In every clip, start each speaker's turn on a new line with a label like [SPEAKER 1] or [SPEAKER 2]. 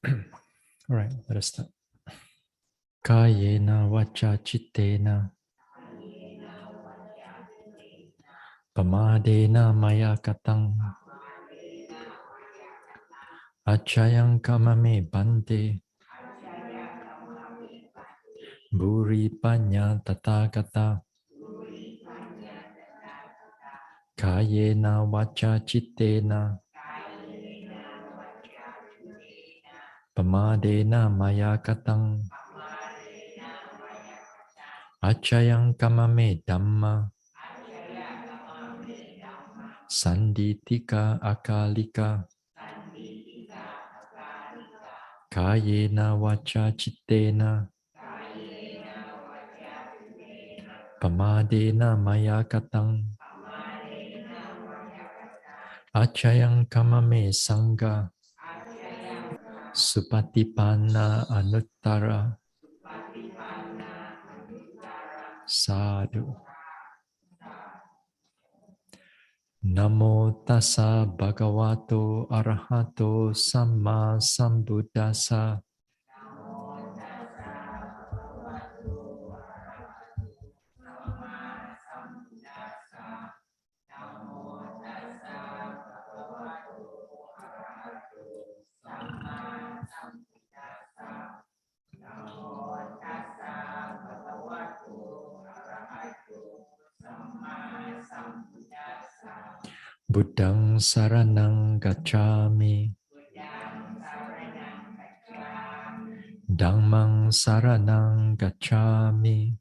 [SPEAKER 1] All right, let us start. Kayena vacha chittena pamadena maya katang achayang kamame bante buri panya tathagata kayena vacha chittena pamadena maya katang achayang kamame dhamma sanditika akalika kayena vacha chittena pamadena maya katang achayang kamame sangha supatipanna anuttara sadhu. Namo tassa bhagavato arahato samma sambuddhassa. Buddhang saranang gacchami. Dhammang saranang gacchami.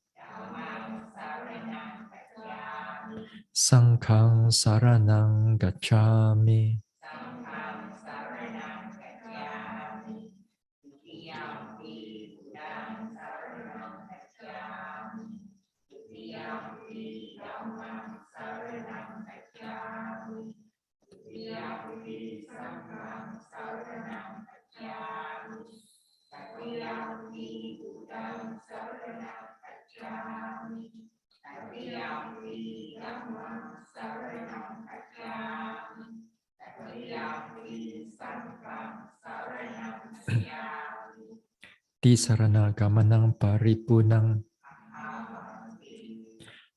[SPEAKER 1] Sanghang saranang gacchami. Di sarana gamanang paripunang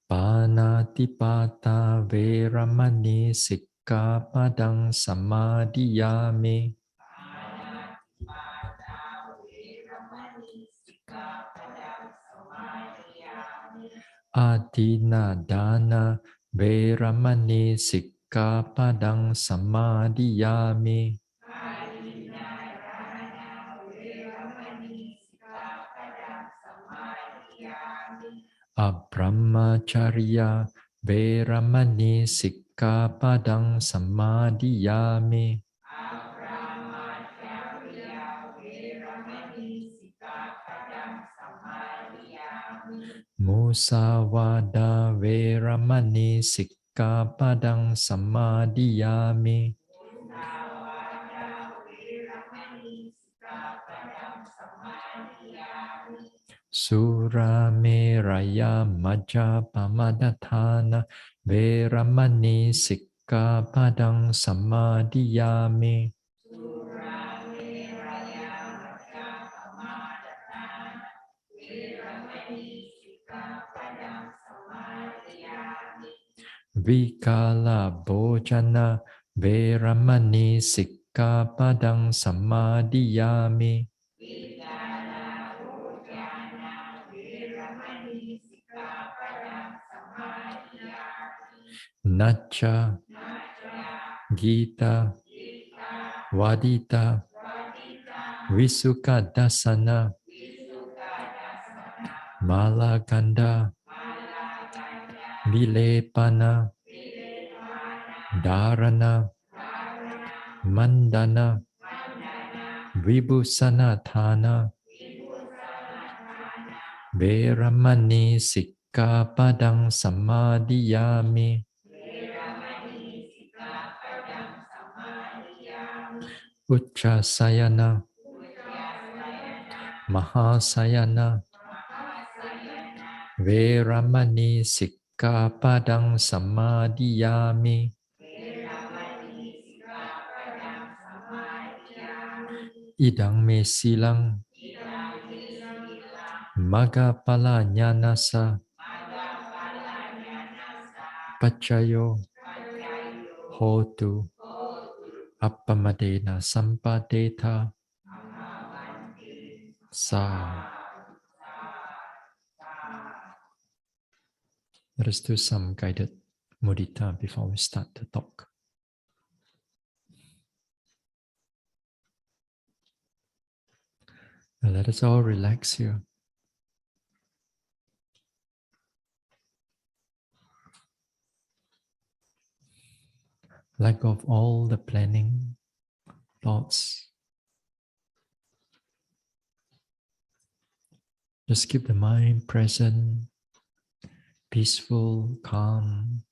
[SPEAKER 1] panatipata veramani sikkhapadang samadhiyami. Adina dana veramani sikkhapadang samadhiyami. Abrahmacharya veramani sikkhapadang samadhiyami. Musawada veramani sikkhapadang samadhiyami. Surameraya majapamadatthana veramani sikkhapadang samadhiyami. Vikala bhojana veramani sikkhapadang samadhiyami. Nacha Gita Vadita Visuka Dasana Malaganda Vilepana Dharana Mandana Vibhusanatthana Veramani sikkhapadang samadhiyami. Uchasayana Mahasayana Veramani sikkhapadang samadhiyami. idang me silang maga pala nyanasa pachayo hotu appamadena sampadeta sa. Let us do some guided mudita before we start the talk. And let us all relax here. Let go of all the planning, thoughts. Just keep the mind present, peaceful, calm.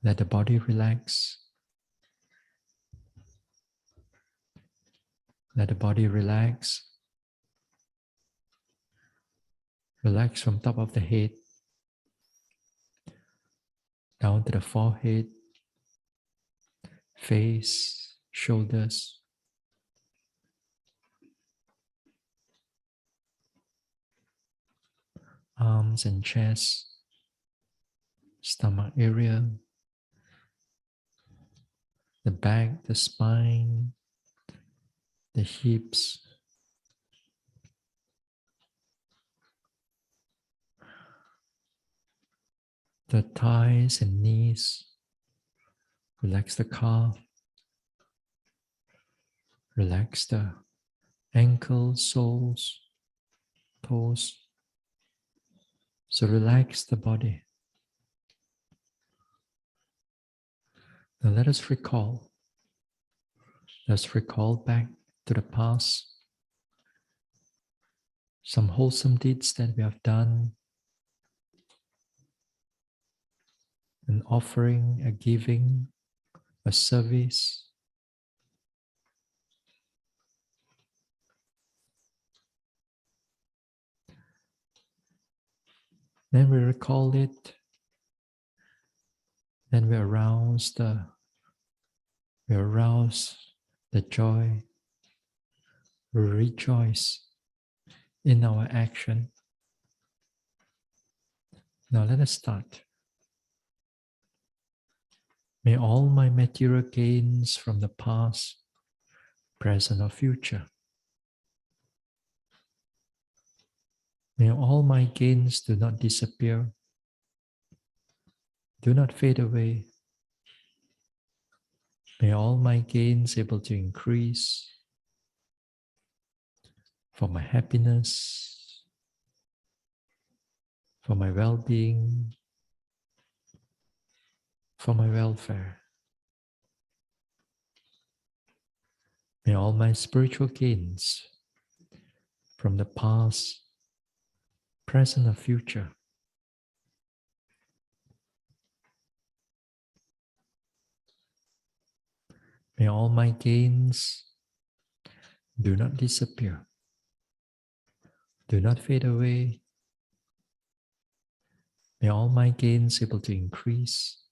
[SPEAKER 1] Let the body relax. Let the body relax. Relax from top of the head down to the forehead, face, shoulders, arms and chest, stomach area, the back, the spine, the hips, the thighs and knees. Relax the calf. Relax the ankles, soles, toes. So relax the body. Now let us recall. Let's recall back to the past. Some wholesome deeds that we have done. An offering, a giving, a service. Then we recall it. Then we arouse the joy. We rejoice in our action. Now let us start. May all my material gains from the past, present or future, may all my gains do not disappear, do not fade away. May all my gains able to increase for my happiness, for my well-being, for my welfare. May all my spiritual gains from the past, present or future, may all my gains do not disappear, do not fade away. May all my gains able to increase.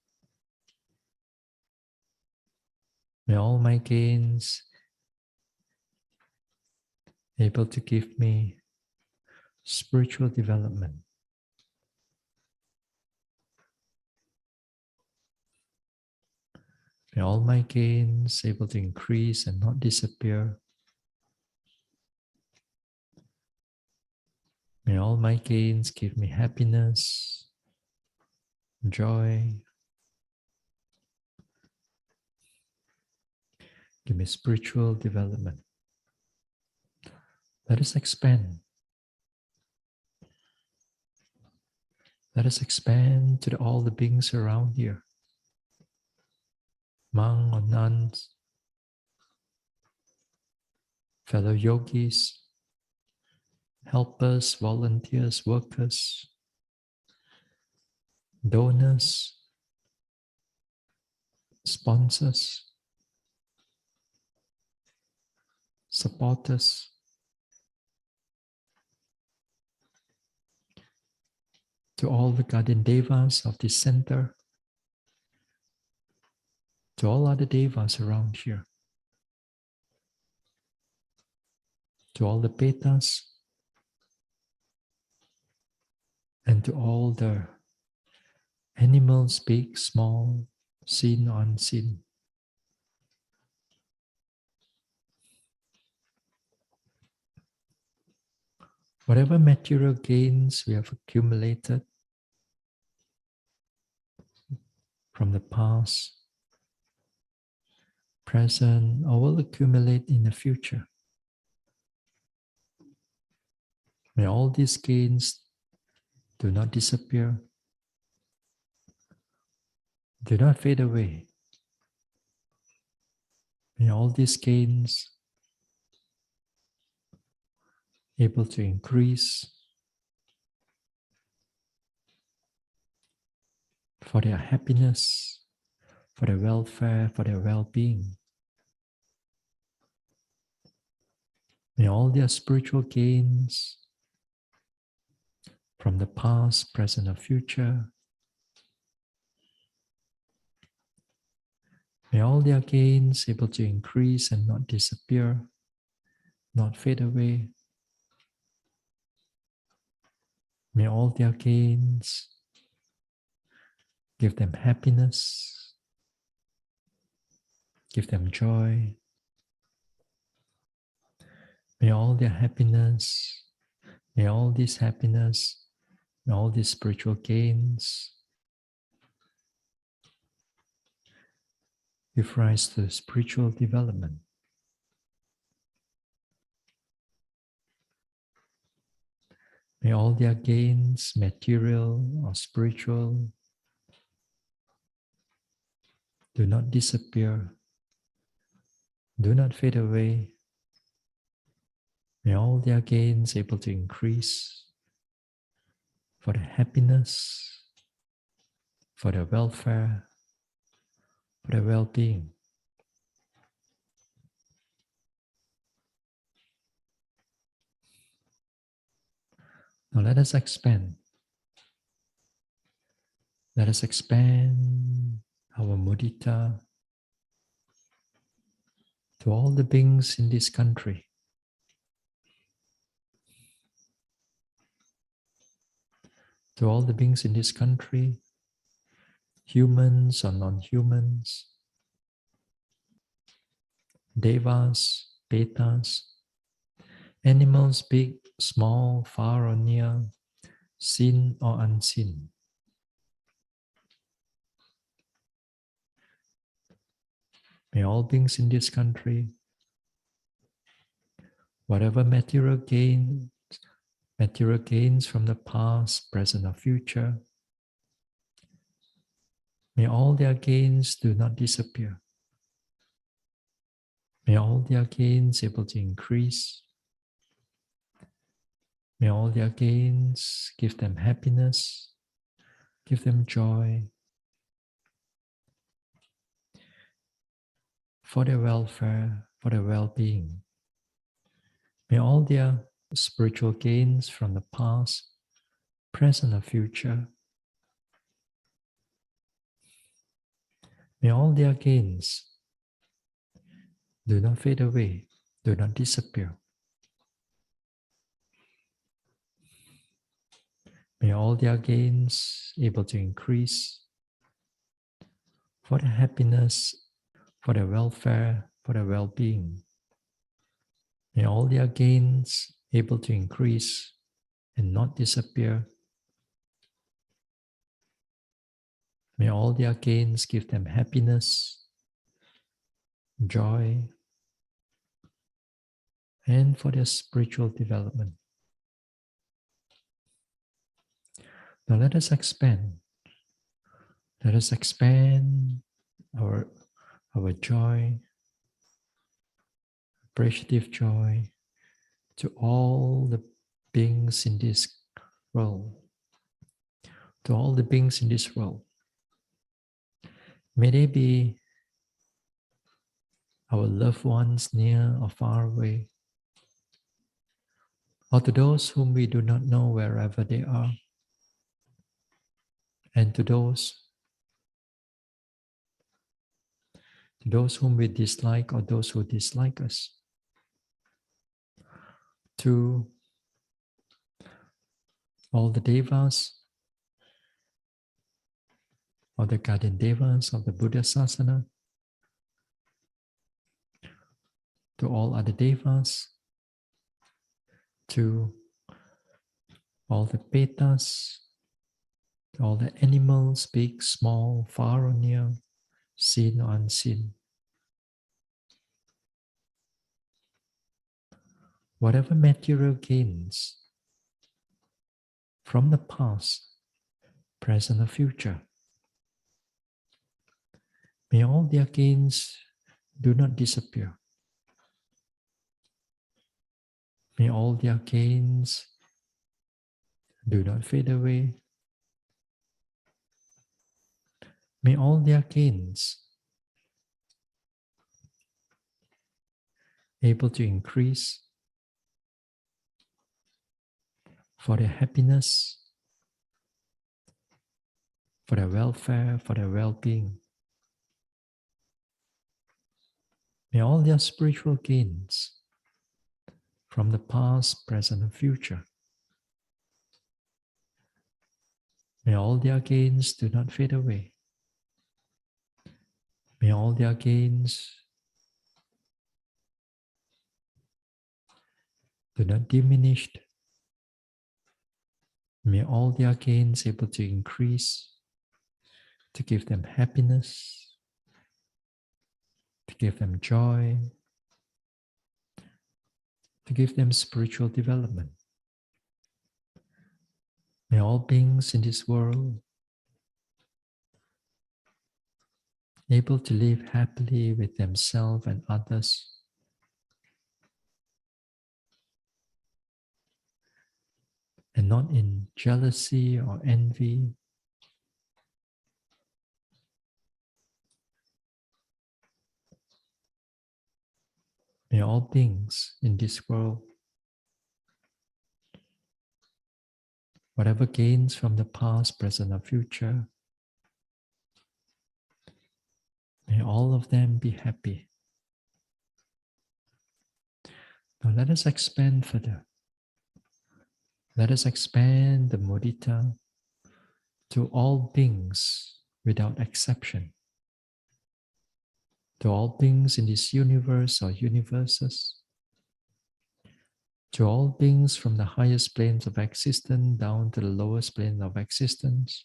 [SPEAKER 1] May all my gains able to give me spiritual development. May all my gains able to increase and not disappear. May all my gains give me happiness, joy, give me spiritual development. Let us expand. Let us expand to all the beings around here. Monk or nuns, fellow yogis, helpers, volunteers, workers, donors, sponsors, supporters, to all the guardian devas of this center, to all other devas around here. to all the betas, and to all the animals, big, small, seen or unseen. Whatever material gains we have accumulated from the past, present, or will accumulate in the future, may all these gains do not disappear, do not fade away. May all these gains able to increase for their happiness, for their welfare, for their well-being. May all their spiritual gains from the past, present, or future, may all their gains able to increase and not disappear, not fade away. May all their gains give them happiness, give them joy. May all their happiness, may all this happiness, may all these spiritual gains give rise to spiritual development. May all their gains, material or spiritual, do not disappear, do not fade away. May all their gains able to increase for their happiness, for their welfare, for their well-being. Now let us expand. Let us expand our mudita to all the beings in this country. To all the beings in this country, humans or non-humans, devas, betas, animals big, small, far or near, seen or unseen. May all beings in this country, whatever material gains from the past, present or future, may all their gains do not disappear. May all their gains able to increase. May all their gains give them happiness, give them joy, for their welfare, for their well-being. May all their spiritual gains from the past, present or future, may all their gains do not fade away, do not disappear. May all their gains able to increase for their happiness, for their welfare, for their well-being. May all their gains able to increase and not disappear. May all their gains give them happiness, joy, and for their spiritual development. Now let us expand. Let us expand our joy, appreciative joy, to all the beings in this world. To all the beings in this world. May they be our loved ones near or far away, or to those whom we do not know wherever they are, and to those whom we dislike or those who dislike us. to all the devas, all the guardian devas of the Buddha Sasana, to all other devas, to all the petas, to all the animals, big, small, far or near, seen or unseen. Whatever material gains from the past, present or future, may all their gains do not disappear. May all their gains do not fade away. May all their gains able to increase for their happiness, for their welfare, for their well-being. May all their spiritual gains from the past, present, and future, may all their gains do not fade away. May all their gains do not diminish. May all their gains able to increase, to give them happiness, to give them joy, to give them spiritual development. May all beings in this world able to live happily with themselves and others, and not in jealousy or envy. May all beings in this world, whatever gains from the past, present, or future, may all of them be happy. Now let us expand further. Let us expand the mudita to all beings without exception, to all beings in this universe or universes, to all beings from the highest planes of existence down to the lowest plane of existence,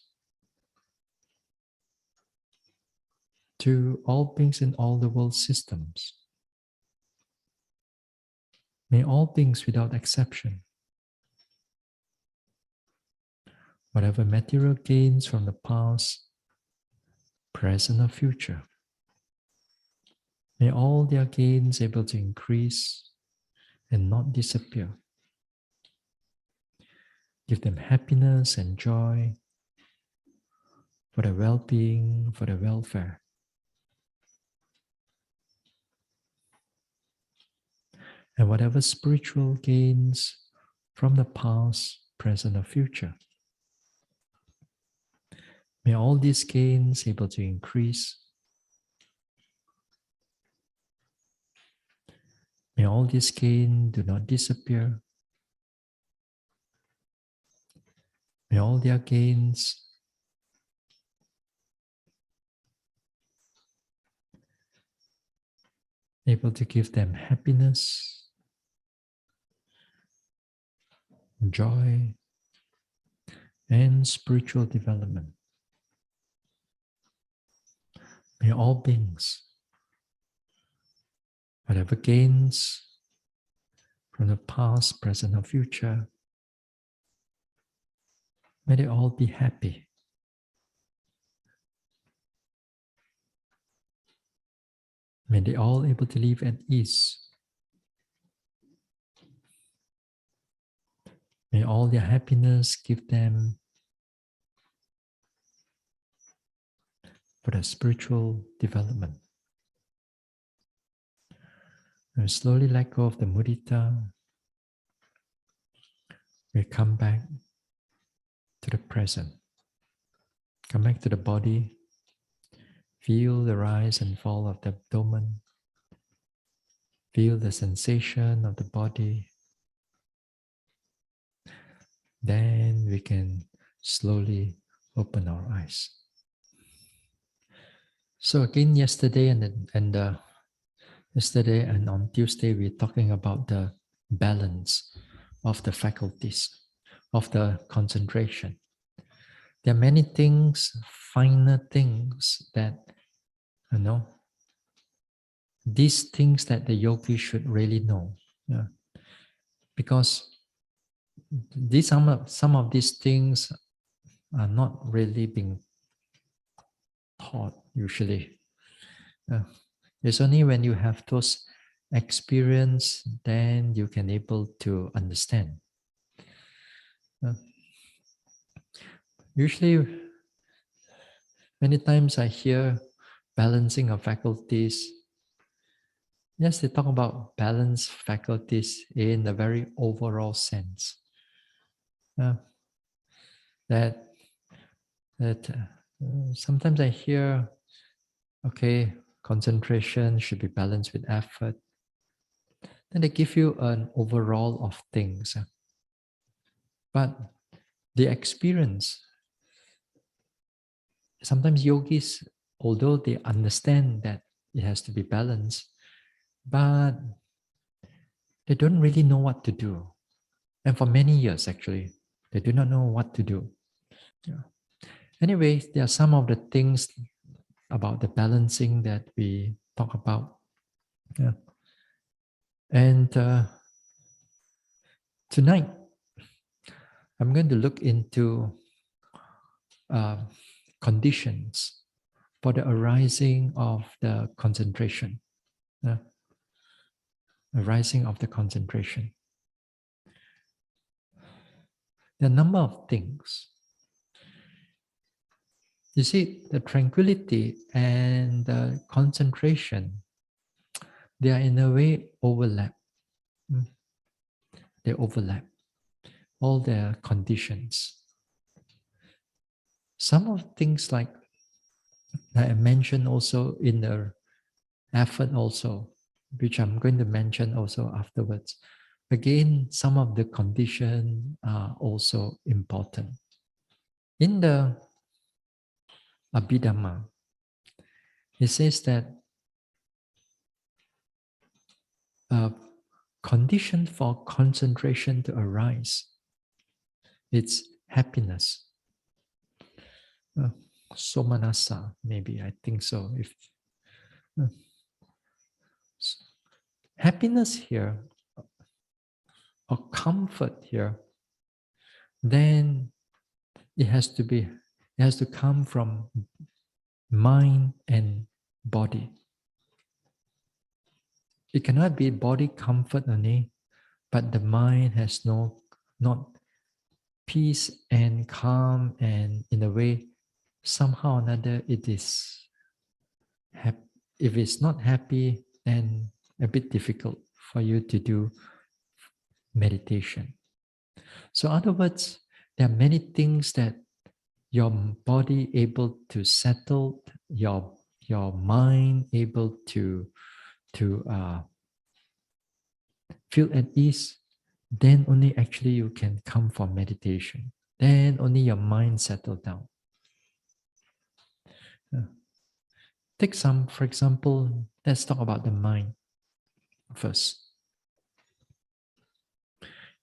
[SPEAKER 1] to all beings in all the world systems. May all beings without exception, whatever material gains from the past, present or future, may all their gains able to increase and not disappear. Give them happiness and joy for their well-being, for their welfare. And whatever spiritual gains from the past, present or future, may all these gains able to increase. May all these gains do not disappear. May all their gains able to give them happiness, joy, and spiritual development. May all beings, whatever gains from the past, present, or future, may they all be happy. May they all able to live at ease. May all their happiness give them for their spiritual development. And slowly let go of the mudita. We come back to the present. Come back to the body. Feel the rise and fall of the abdomen. Feel the sensation of the body. Then we can slowly open our eyes. So again, yesterday and on Tuesday, we're talking about the balance of the faculties, of the concentration. There are many things, finer things that, you know, these things that the yogi should really know. Yeah. Because some of these things are not really being taught usually. It's only when you have those experience, then you can able to understand. Usually, many times I hear balancing of faculties. Yes, they talk about balance faculties in a very overall sense. Uh, that sometimes I hear, okay, concentration should be balanced with effort. Then they give you an overall of things. But the experience, sometimes yogis, although they understand that it has to be balanced, but they don't really know what to do. And for many years, actually, they do not know what to do. Yeah. Anyway, there are some of the things about the balancing that we talk about. Yeah. And tonight, I'm going to look into uh, conditions for the arising of the concentration. Yeah. Arising of the concentration. There are a number of things. You see, the tranquility and the concentration, they are in a way overlap. They overlap all their conditions. Some of things like I mentioned also in the effort also, which I'm going to mention also afterwards. Again, some of the conditions are also important. In the Abhidhamma, it says that a condition for concentration to arise, it's happiness. Uh, Somanasa, maybe, I think so. If uh, happiness here or comfort here, then it has to come from mind and body. It cannot be body comfort only, but the mind has not peace and calm, and in a way, somehow or another, it is if it's not happy, then a bit difficult for you to do meditation. So, in other words, there are many things that your body able to settle, your mind able to feel at ease, then only actually you can come for meditation. Then only your mind settle down. Take some, for example, let's talk about the mind first.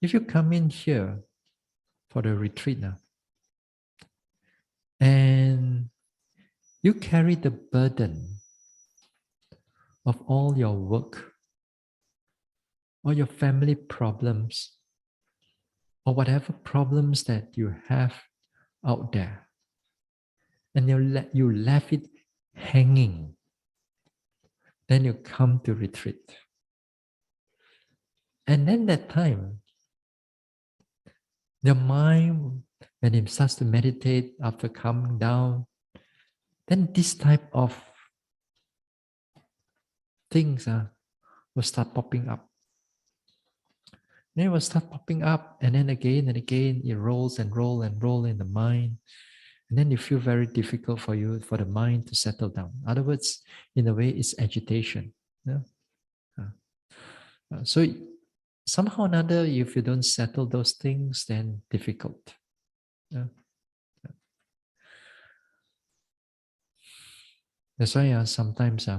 [SPEAKER 1] If you come in here for the retreat now, and you carry the burden of all your work, or your family problems, or whatever problems that you have out there, and you left it hanging, then you come to retreat. And then that time, your mind, when it starts to meditate after coming down, then this type of things will start popping up. Then it will start popping up, and then again and again, it rolls and roll and roll in the mind. And then it feel very difficult for you, for the mind to settle down. In other words, in a way, it's agitation. Yeah? So somehow or another, if you don't settle those things, then difficult. Yeah. That's why sometimes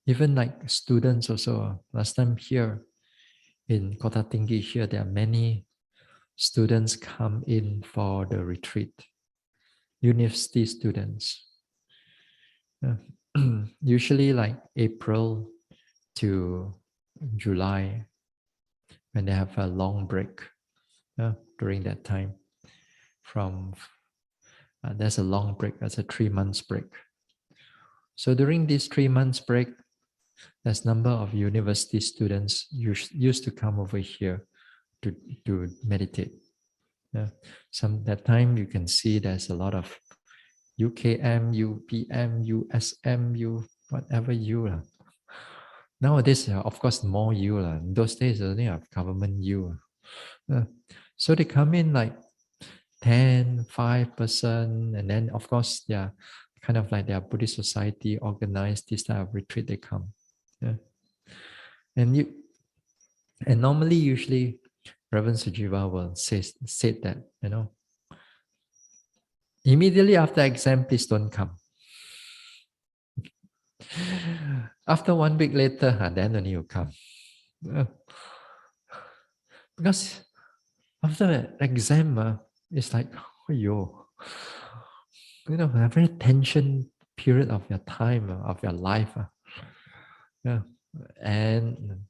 [SPEAKER 1] even like students also, last time here in Kota Tinggi here, there are many students come in for the retreat, university students. Usually like April to July, when they have a long break during that time. From there's a long break, that's a 3 months break. So during this 3 months break, there's number of university students used to come over here to meditate. Some that time you can see there's a lot of UKM, UPM, USM, whatever U. Nowadays, of course, more U. Those days, only have government U. So they come in like 10, 5%, and then of course, yeah, kind of like their Buddhist society organized this type of retreat, they come. Yeah. And normally, usually, Reverend Sujiva will say that, immediately after exam, please don't come. After 1 week later, then only you come. Because after the exam, it's like, oh, a very tension period of your time, of your life. Yeah. And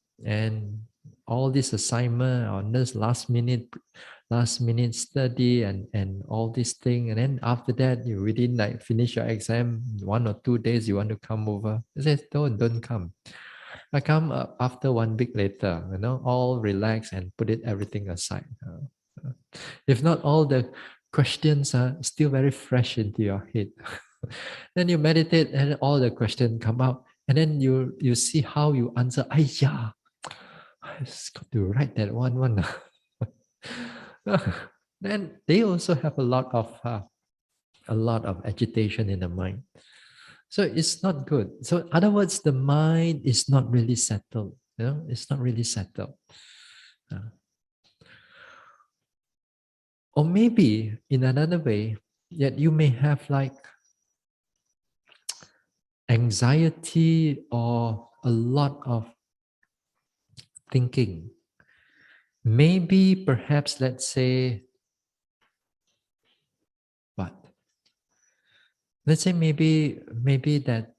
[SPEAKER 1] all this assignment or this last minute study and all this thing, and then after that you within like finish your exam 1 or 2 days you want to come over. He says don't come. I come after 1 week later, all relax and put everything aside. If not, all the questions are still very fresh into your head. Then you meditate and all the questions come out, and then you see how you answer. Yeah, I just got to write that one. Then they also have a lot of agitation in the mind. So it's not good. So in other words, the mind is not really settled. It's not really settled. Or maybe in another way, yet you may have like anxiety or a lot of thinking. Maybe, perhaps, let's say, what? Let's say maybe that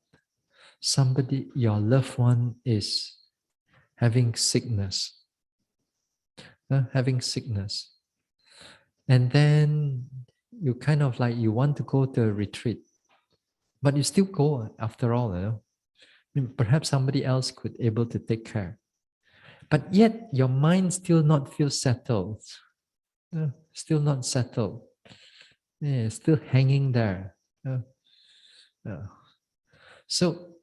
[SPEAKER 1] somebody, your loved one, is having sickness, and then you kind of like you want to go to a retreat, but you still go after all. I mean, perhaps somebody else could able to take care, but yet your mind still not feel settled, still not settled, still hanging there. So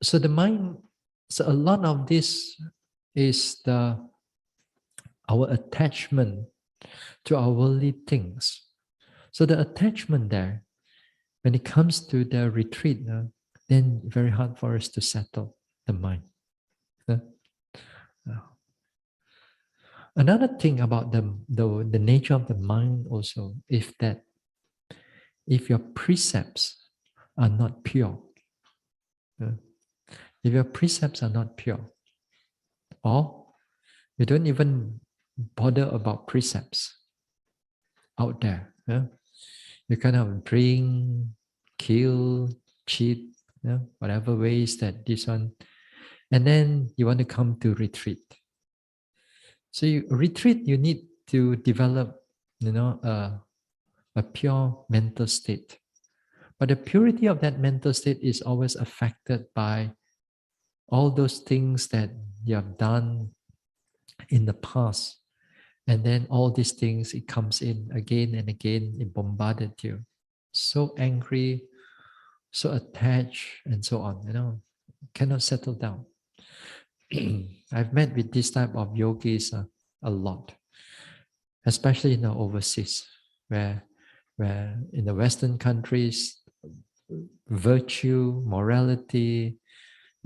[SPEAKER 1] so the mind, so a lot of this is our attachment to our worldly things. So the attachment there, when it comes to the retreat, then very hard for us to settle the mind. Another thing about the nature of the mind also is that if your precepts are not pure, if your precepts are not pure, or you don't even bother about precepts out there, you kind of drink, kill, cheat, whatever ways that this one, and then you want to come to retreat. So you retreat, you need to develop, a pure mental state. But the purity of that mental state is always affected by all those things that you have done in the past. And then all these things, it comes in again and again, it bombarded you. So angry, so attached, and so on, cannot settle down. I've met with this type of yogis a lot, especially in the overseas, where in the Western countries, virtue, morality,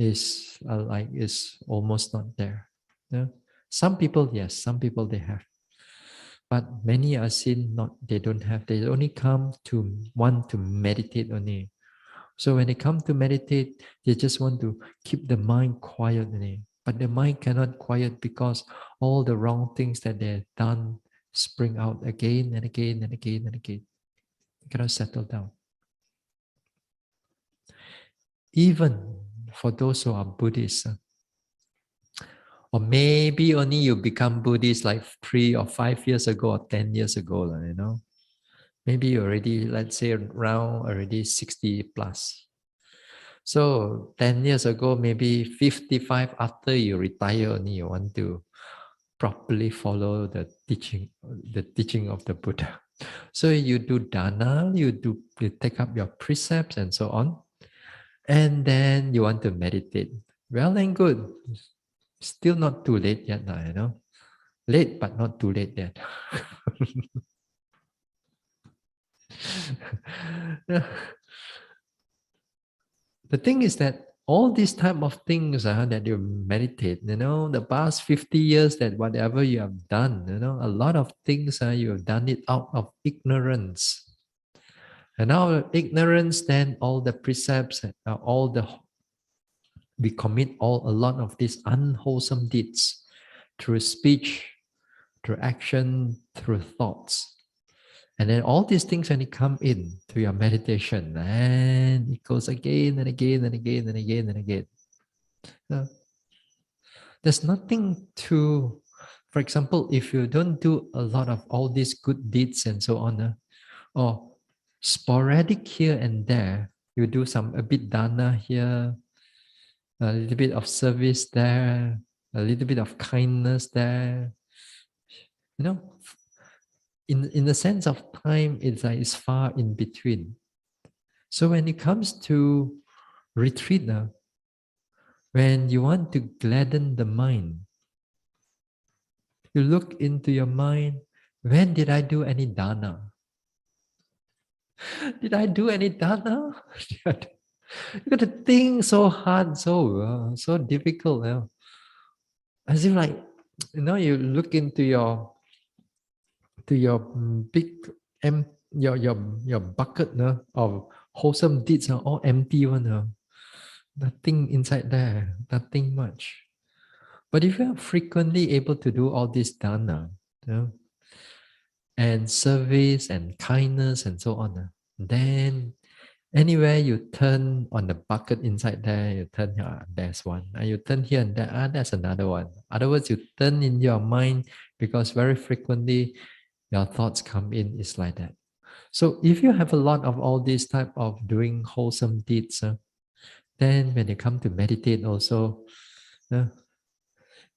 [SPEAKER 1] is almost not there. Yeah? Some people, yes, some people they have, but many are seen not. They don't have. They only come to want to meditate only. So when they come to meditate, they just want to keep the mind quiet only. But the mind cannot quiet because all the wrong things that they've done spring out again and again and again and again. They cannot settle down. Even for those who are Buddhists, or maybe only you become Buddhist like 3 or 5 years ago or 10 years ago, you know. Maybe you already, let's say around already 60 plus. So 10 years ago, maybe 55 after you retire only you want to properly follow the teaching of the Buddha. So you do dana, you take up your precepts and so on. And then you want to meditate. Well and good. Still not too late yet, you know. Late but not too late yet. The thing is that all these type of things that you meditate, you know, the past 50 years that whatever you have done, you know, a lot of things you have done it out of ignorance. And out of ignorance, then all the precepts, we commit a lot of these unwholesome deeds through speech, through action, through thoughts. And then all these things, when it come in to your meditation, and it goes again and again and again and again and again. So there's nothing to, for example, if you don't do a lot of all these good deeds and so on, or sporadic here and there, you do a bit dana here, a little bit of service there, a little bit of kindness there. You know, in the sense of time, it's far in between. So when it comes to retreat now, when you want to gladden the mind, you look into your mind, when did I do any dana? Did I do any dana? You got to think so hard, so difficult. As if like, you look into your big your bucket of wholesome deeds are all empty one. Nothing inside there, nothing much. But if you are frequently able to do all this dana, and service and kindness and so on, then anywhere you turn on the bucket inside there, you turn here, there's one. And you turn here and there, there's another one. Other words, you turn in your mind because very frequently your thoughts come in, it's like that. So if you have a lot of all these type of doing wholesome deeds, then when you come to meditate also,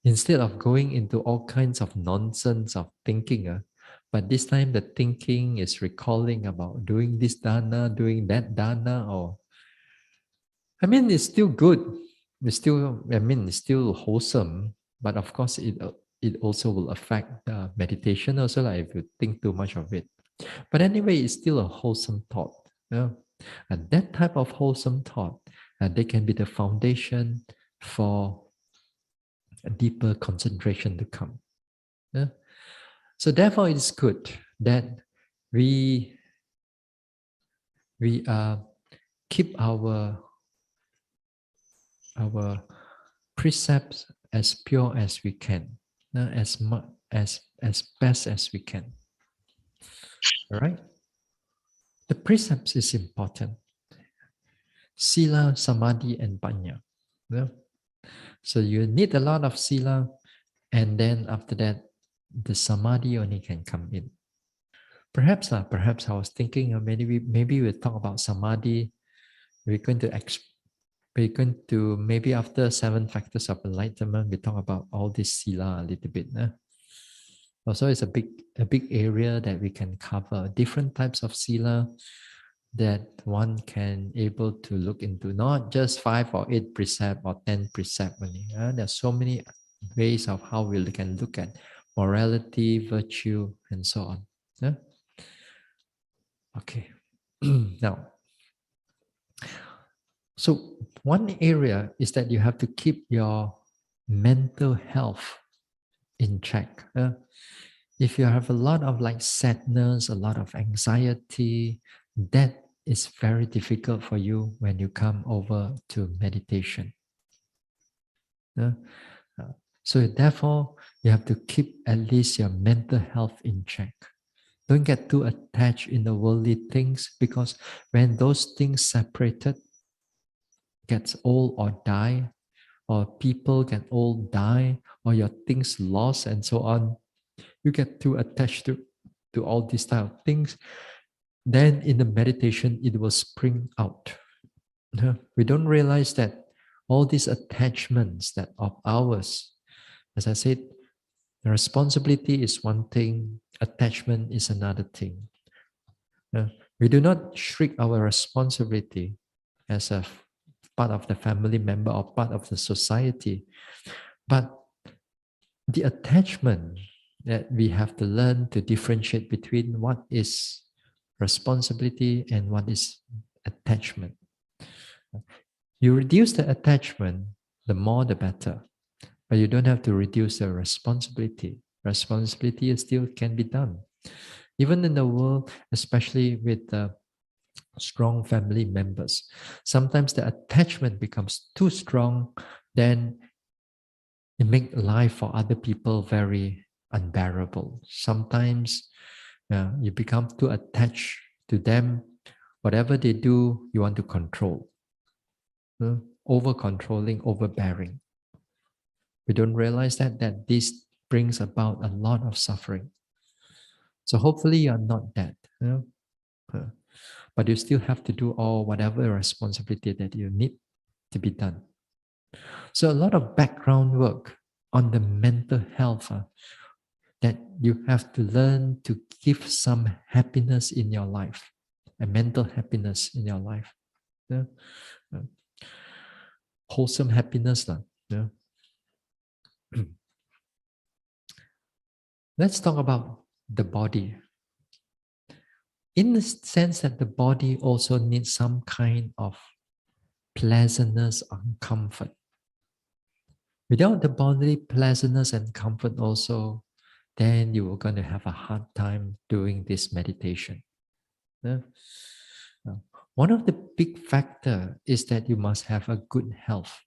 [SPEAKER 1] instead of going into all kinds of nonsense of thinking, but this time the thinking is recalling about doing this dana, doing that dana, or it's still good. It's still wholesome, but of course it also will affect the meditation also, like if you think too much of it. But anyway, it's still a wholesome thought. And that type of wholesome thought, they can be the foundation for a deeper concentration to come. So therefore, it's good that we keep our precepts as pure as we can, as much as best as we can. All right. The precepts is important. Sila, samadhi, and panya. So you need a lot of sila, and then after that, the samadhi only can come in. Perhaps I was thinking, maybe we'll talk about samadhi. We're going to maybe after 7 factors of enlightenment, we talk about all this sila a little bit. Also, it's a big area that we can cover. Different types of sila that one can able to look into, not just 5 or 8 precept or 10 precept only. There's so many ways of how we can look at morality, virtue, and so on. Okay. Now, so One area is that you have to keep your mental health in check. If you have a lot of like sadness, a lot of anxiety, that is very difficult for you when you come over to meditation. Uh, so therefore, you have to keep at least your mental health in check. Don't get too attached in the worldly things, because when those things separated, gets old or die, or people get old, die, or your things lost and so on, you get too attached to all these type of things, then in the meditation it will spring out. We don't realize that all these attachments that of ours, as I said, the responsibility is one thing, attachment is another thing. We do not shrink our responsibility as a part of the family member or part of the society, but the attachment that we have to learn to differentiate between what is responsibility and what is attachment. You reduce the attachment, the more the better, but you don't have to reduce the responsibility. Responsibility still can be done. Even in the world, especially with the strong family members, sometimes the attachment becomes too strong, then it makes life for other people very unbearable. Sometimes you become too attached to them. Whatever they do, you want to control. Over controlling, overbearing. We don't realize that this brings about a lot of suffering. So hopefully you're not that. But you still have to do all whatever responsibility that you need to be done. So a lot of background work on the mental health that you have to learn to give some happiness in your life, a mental happiness in your life. Yeah? Wholesome happiness. Yeah? Let's talk about the body. In the sense that the body also needs some kind of pleasantness and comfort. Without the bodily pleasantness and comfort also, then you are going to have a hard time doing this meditation. Yeah? One of the big factor is that you must have a good health.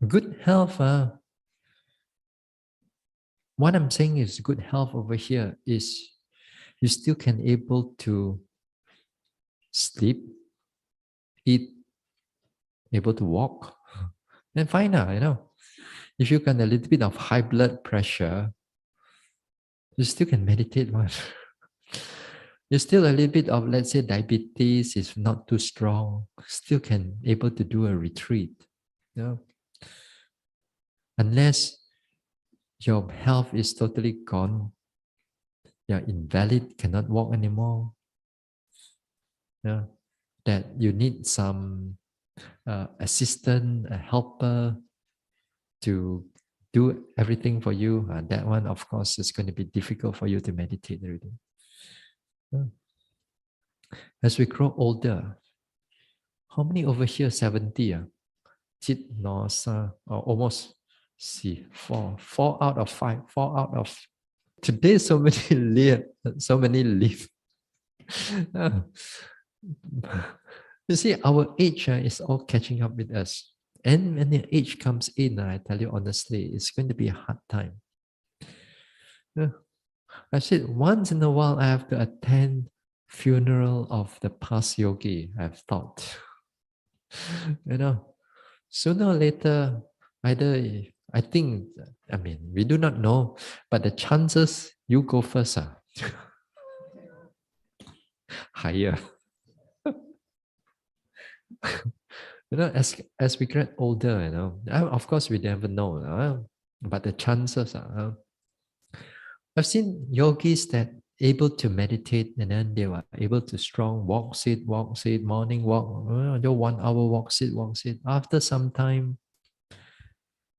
[SPEAKER 1] Good health, what I'm saying is good health over here is you still can able to sleep, eat, able to walk, then fine now, If you got a little bit of high blood pressure, you still can meditate one. You still a little bit of, let's say, diabetes is not too strong, still can able to do a retreat. Unless your health is totally gone, you're invalid, cannot walk anymore. That you need some assistant, a helper to do everything for you. That one, of course, is going to be difficult for you to meditate already. As we grow older, how many over here 70? Jit no sa, or almost see four out of five, 4 out of today. So many live, so many live. You see, our age is all catching up with us. And when the age comes in, I tell you honestly, it's going to be a hard time. I said, once in a while, I have to attend funeral of the past yogi, I've thought. Sooner or later, either, I think, we do not know, but the chances you go first are higher. As we get older, of course we never know, but the chances are. I've seen yogis that able to meditate and then they were able to strong walk, sit, morning walk, 1 hour walk, sit. After some time,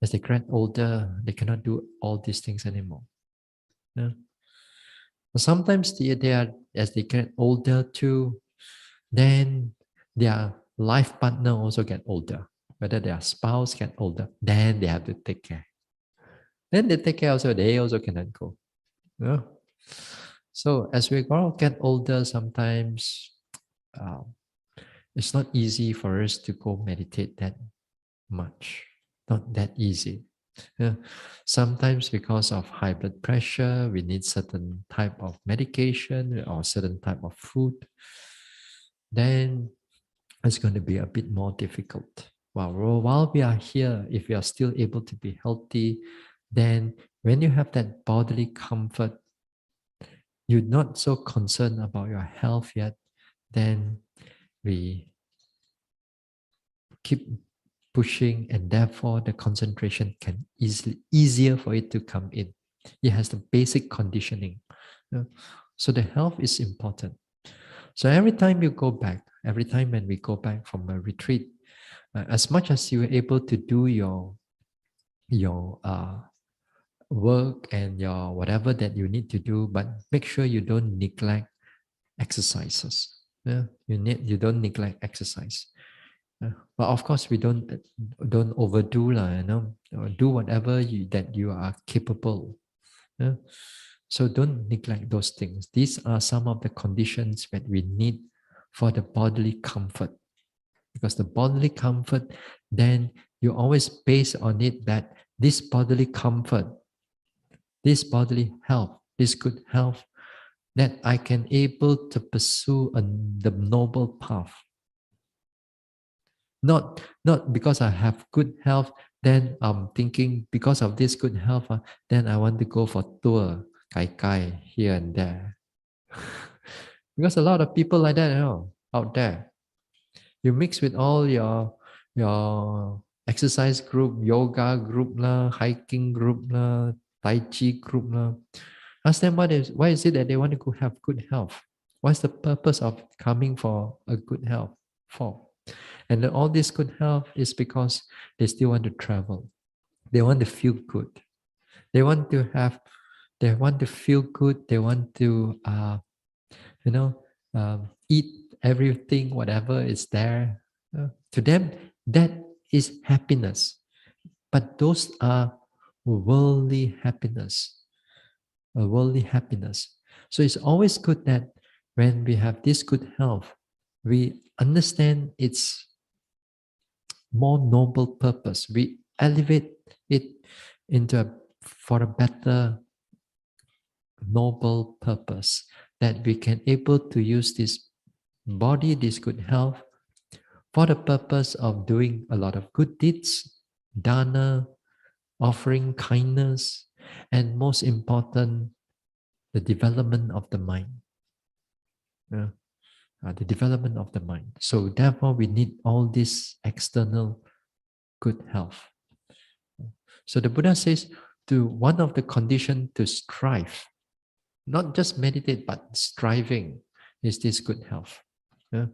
[SPEAKER 1] as they get older, they cannot do all these things anymore. Sometimes they are, as they get older too, then their life partner also get older, whether their spouse get older, then they have to take care. Then they take care also, they also cannot go. You know? So as we all get older, sometimes um, it's not easy for us to go meditate that much. Not that easy. Yeah. Sometimes because of high blood pressure, we need certain type of medication or certain type of food. Then it's going to be a bit more difficult. While we are here, if we are still able to be healthy, then when you have that bodily comfort, you're not so concerned about your health yet, then we keep pushing, and therefore the concentration can easier for it to come in. It has the basic conditioning. So the health is important. So every time you go back, every time when we go back from a retreat, as much as you are able to do your work and your whatever that you need to do, but make sure you don't neglect exercises. Yeah, you don't neglect exercise. But of course, we don't overdo lah. Do whatever that you are capable. Yeah? So don't neglect those things. These are some of the conditions that we need for the bodily comfort. Because the bodily comfort, then you always base on it that this bodily comfort, this bodily health, this good health, that I can able to pursue the noble path. Not because I have good health, then I'm thinking because of this good health, then I want to go for tour, kai here and there. Because a lot of people like that, out there. You mix with all your exercise group, yoga group lah, hiking group lah, tai chi group lah. Ask them why is it that they want to have good health? What's the purpose of coming for a good health for? And all this good health is because they still want to travel. They want to feel good. They want to feel good. They want to, eat everything, whatever is there. To them, that is happiness. But those are worldly happiness. A worldly happiness. So it's always good that when we have this good health, we understand its more noble purpose. We elevate it for a better noble purpose, that we can able to use this body, this good health, for the purpose of doing a lot of good deeds, dana, offering kindness, and most important, the development of the mind. The development of the mind. So therefore, we need all this external good health. So the Buddha says, to one of the conditions to strive, not just meditate, but striving, is this good health. Yeah?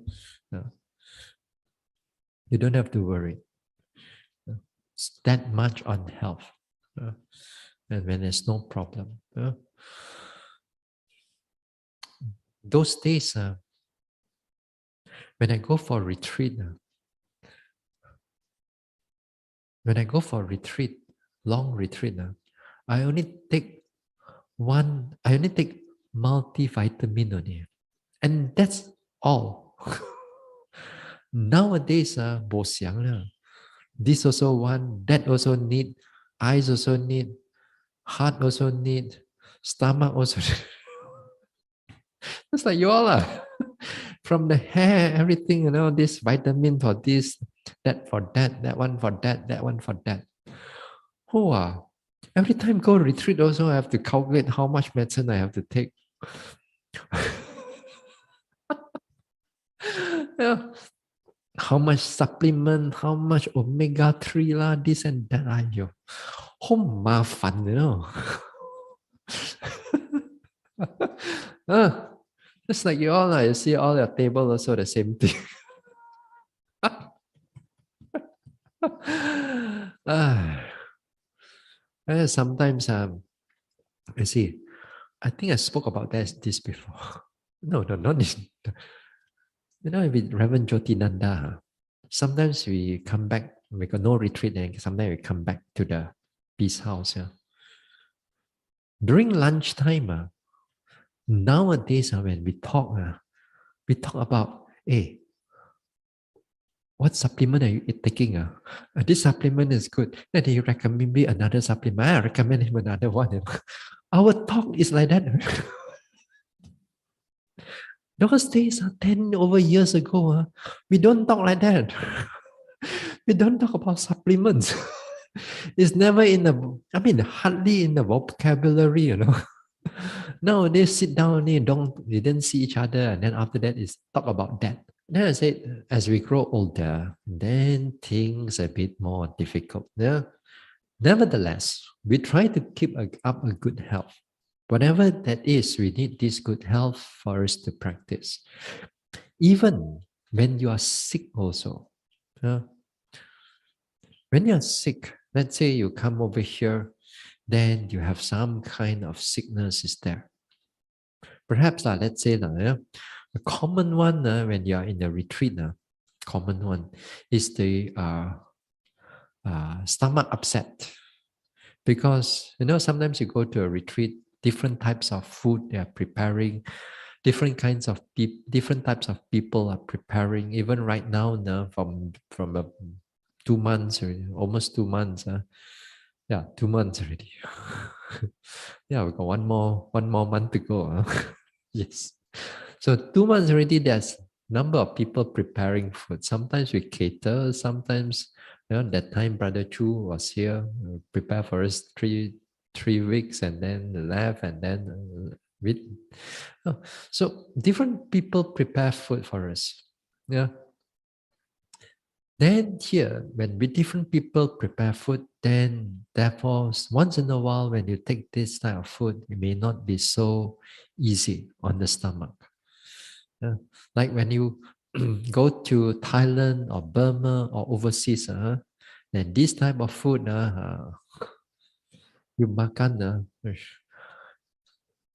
[SPEAKER 1] Yeah. You don't have to worry that much on health. And when there's no problem. Those days, when I go for retreat, long retreat, I only take multivitamin only. And that's all. Nowadays, bo xiang lah. This also one, that also need, eyes also need, heart also need, stomach also need. It's like you all are. From the hair, everything, this vitamin for this, that for that one for that one for that. Every time go retreat also I have to calculate how much medicine I have to take. Yeah. How much supplement, how much omega-3 lah, this and that. Ayo. Mafan, just like you all, you see all your table also the same thing. Sometimes I see. I think I spoke about this before. No, not this. with Reverend Jyotinanda, sometimes we come back, we got no retreat, and sometimes we come back to the peace house. Yeah. During lunchtime, nowadays, when we talk about, hey, what supplement are you taking? This supplement is good. Then he recommend me another supplement. I recommend him another one. Our talk is like that. Those days are 10 over years ago. We don't talk like that. We don't talk about supplements. It's never in the, hardly in the vocabulary. Nowadays, sit down, they didn't see each other, and then after that is talk about that. Then I said, as we grow older, then things a bit more difficult. Yeah. Nevertheless, we try to keep up a good health. Whatever that is, we need this good health for us to practice. Even when you are sick also. Yeah. When you're sick, let's say you come over here, then you have some kind of sickness is there. Perhaps, let's say, a common one when you are in a retreat, common one is the stomach upset. Because, sometimes you go to a retreat, different types of food they are preparing, different types of people are preparing. Even right now, from 2 months, almost 2 months. Yeah, 2 months already. Yeah, we got one more month to go. Yes. So 2 months already, there's number of people preparing food. Sometimes we cater, sometimes that time Brother Chu was here, prepare for us 3 weeks and then left and then with. So different people prepare food for us. Yeah. Then here, when with different people prepare food, then therefore once in a while when you take this type of food, it may not be so easy on the stomach. Yeah. Like when you go to Thailand or Burma or overseas, then this type of food, you makan,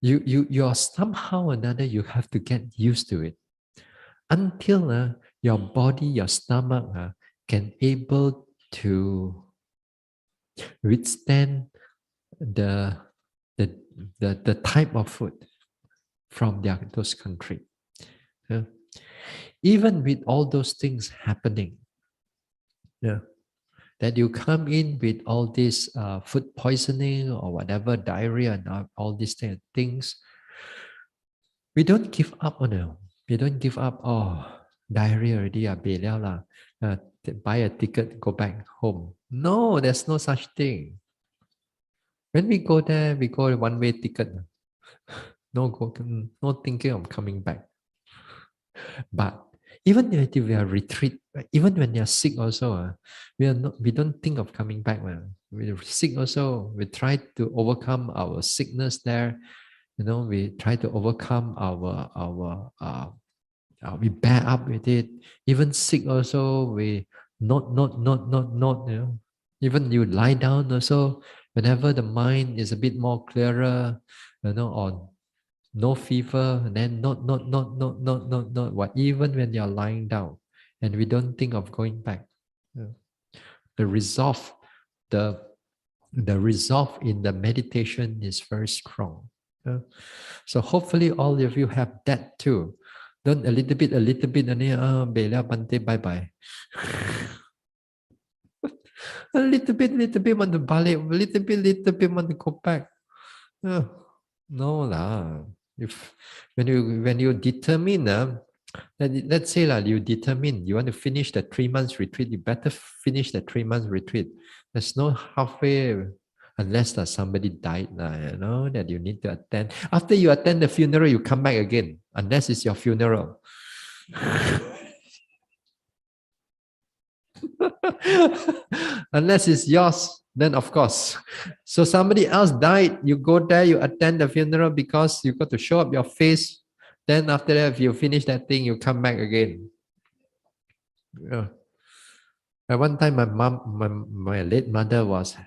[SPEAKER 1] you are somehow or another you have to get used to it until your body, your stomach can able to withstand the the the type of food from those country. Yeah. Even with all those things happening, yeah, that you come in with all this food poisoning or whatever, diarrhea and all these things, we don't give up on it. We don't give up. Oh, diarrhea already, buy a ticket, go back home. No, there's no such thing. When we go there, we go one-way ticket. No thinking of coming back. But even if we are retreat, even when you're sick also, we don't think of coming back. We're sick also, we try to overcome our sickness there. We try to overcome we bear up with it. Even sick also, we not. Even you lie down also, whenever the mind is a bit more clearer, or no fever, and then not. What even when you're lying down, and we don't think of going back. Yeah. The resolve, the resolve in the meditation is very strong. Yeah. So hopefully all of you have that too. Don't a little bit, bye bye. A little bit want to balik, a little bit want to go back. No lah. If when you determine, let's say you determine you want to finish the 3 months retreat, you better finish the 3 months retreat. There's no halfway unless that somebody died, that you need to attend. After you attend the funeral, you come back again, unless it's your funeral. Unless it's yours, then of course. So somebody else died, you go there, you attend the funeral because you got to show up your face. Then after that, if you finish that thing, you come back again. Yeah. At one time, my late mother went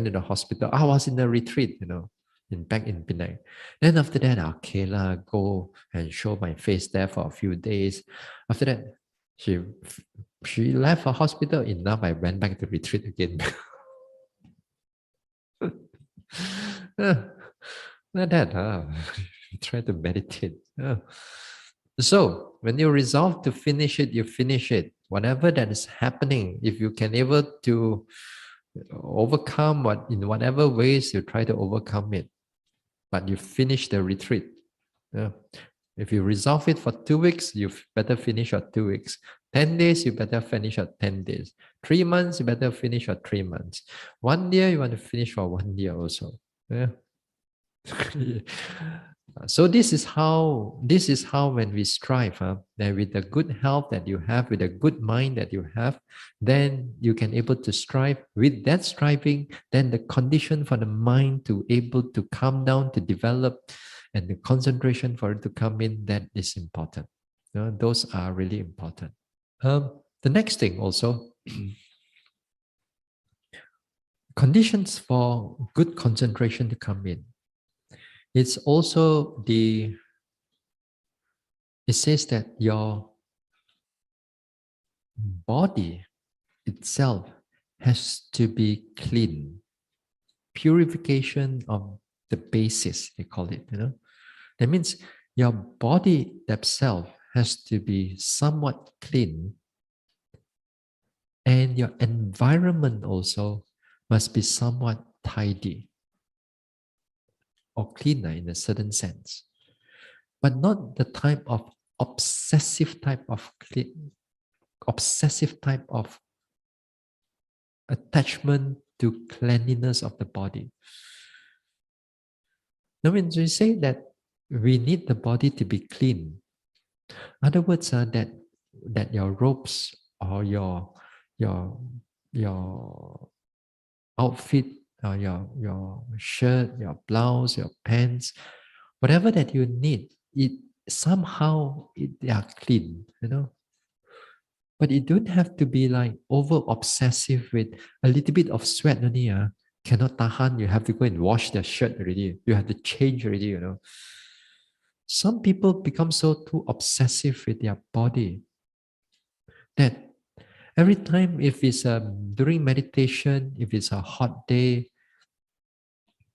[SPEAKER 1] to the hospital. I was in a retreat, back in Penang. Then after that, okay lah, go and show my face there for a few days. After that, she she left the hospital. Enough, I went back to retreat again. Like that, try to meditate. So when you resolve to finish it, you finish it. Whatever that is happening, if you can able to overcome what in whatever ways you try to overcome it, but you finish the retreat. Yeah. If you resolve it for 2 weeks, you better finish your 2 weeks. 10 days, you better finish your 10 days. 3 months, you better finish your 3 months. 1 year, you want to finish for 1 year also. Yeah. So this is how when we strive, that with the good health that you have, with the good mind that you have, then you can able to strive. With that striving, then the condition for the mind to able to calm down, to develop, and the concentration for it to come in, that is important. Those are really important. The next thing also, conditions for good concentration to come in. It's also it says that your body itself has to be clean. Purification of the basis, they call it, That means your body itself has to be somewhat clean, and your environment also must be somewhat tidy or cleaner in a certain sense, but not the type of obsessive type of attachment to cleanliness of the body. Now, when we say that we need the body to be clean, other words are that your robes or your outfit, or your shirt, your blouse, your pants, whatever that you need, they are clean, But it don't have to be like over obsessive with a little bit of sweat only. Cannot tahan. You have to go and wash the shirt already. You have to change already. Some people become so too obsessive with their body that every time, if it's during meditation, if it's a hot day,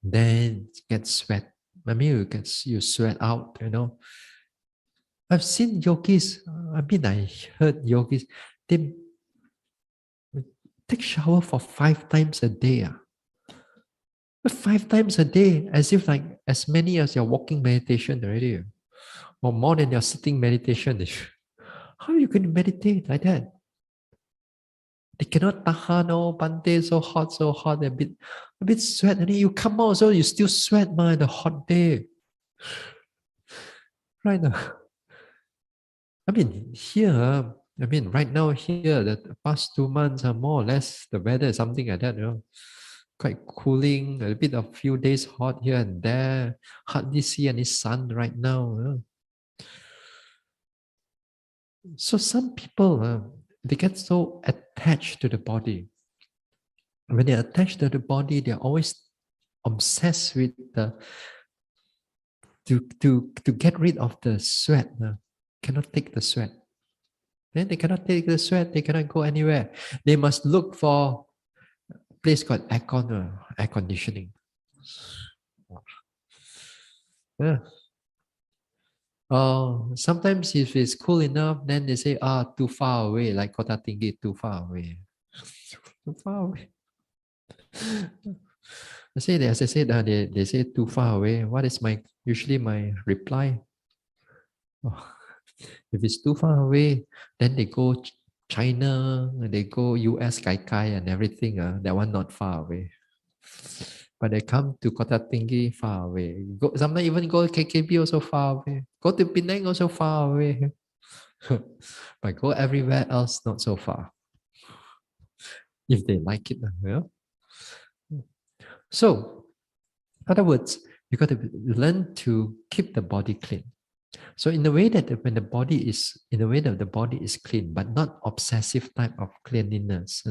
[SPEAKER 1] then get sweat. I mean, you sweat out. I've seen yogis. I heard yogis. They take shower for 5 times a day. 5 times a day, as if like as many as your walking meditation already, or more than your sitting meditation. How are you going to meditate like that? They cannot tahan, Bante, so hot, a bit sweat, and then you come out, so you still sweat, man, the hot day. Right now. I mean, here, right now here, the past 2 months are more or less, the weather is something like that, quite cooling, a bit of few days hot here and there, hardly see any sun right now. So some people, they get so attached to the body. When they're attached to the body, they're always obsessed with to get rid of the sweat. Cannot take the sweat. Then they cannot take the sweat, they cannot go anywhere. They must look for a place called aircon, air conditioning. Yeah. Sometimes if it's cool enough, then they say, too far away, like Kota Tinggi, too far away. Too far away. As I said, they say too far away. What is usually my reply? If it's too far away, then they go China, they go US Kai Kai and everything. That one not far away. But they come to Kota Tinggi, far away. Sometimes even go KKB also far away. Go to Penang also far away. But go everywhere else not so far. If they like it. So, in other words, you got to learn to keep the body clean. So in the way that when the body is clean, but not obsessive type of cleanliness,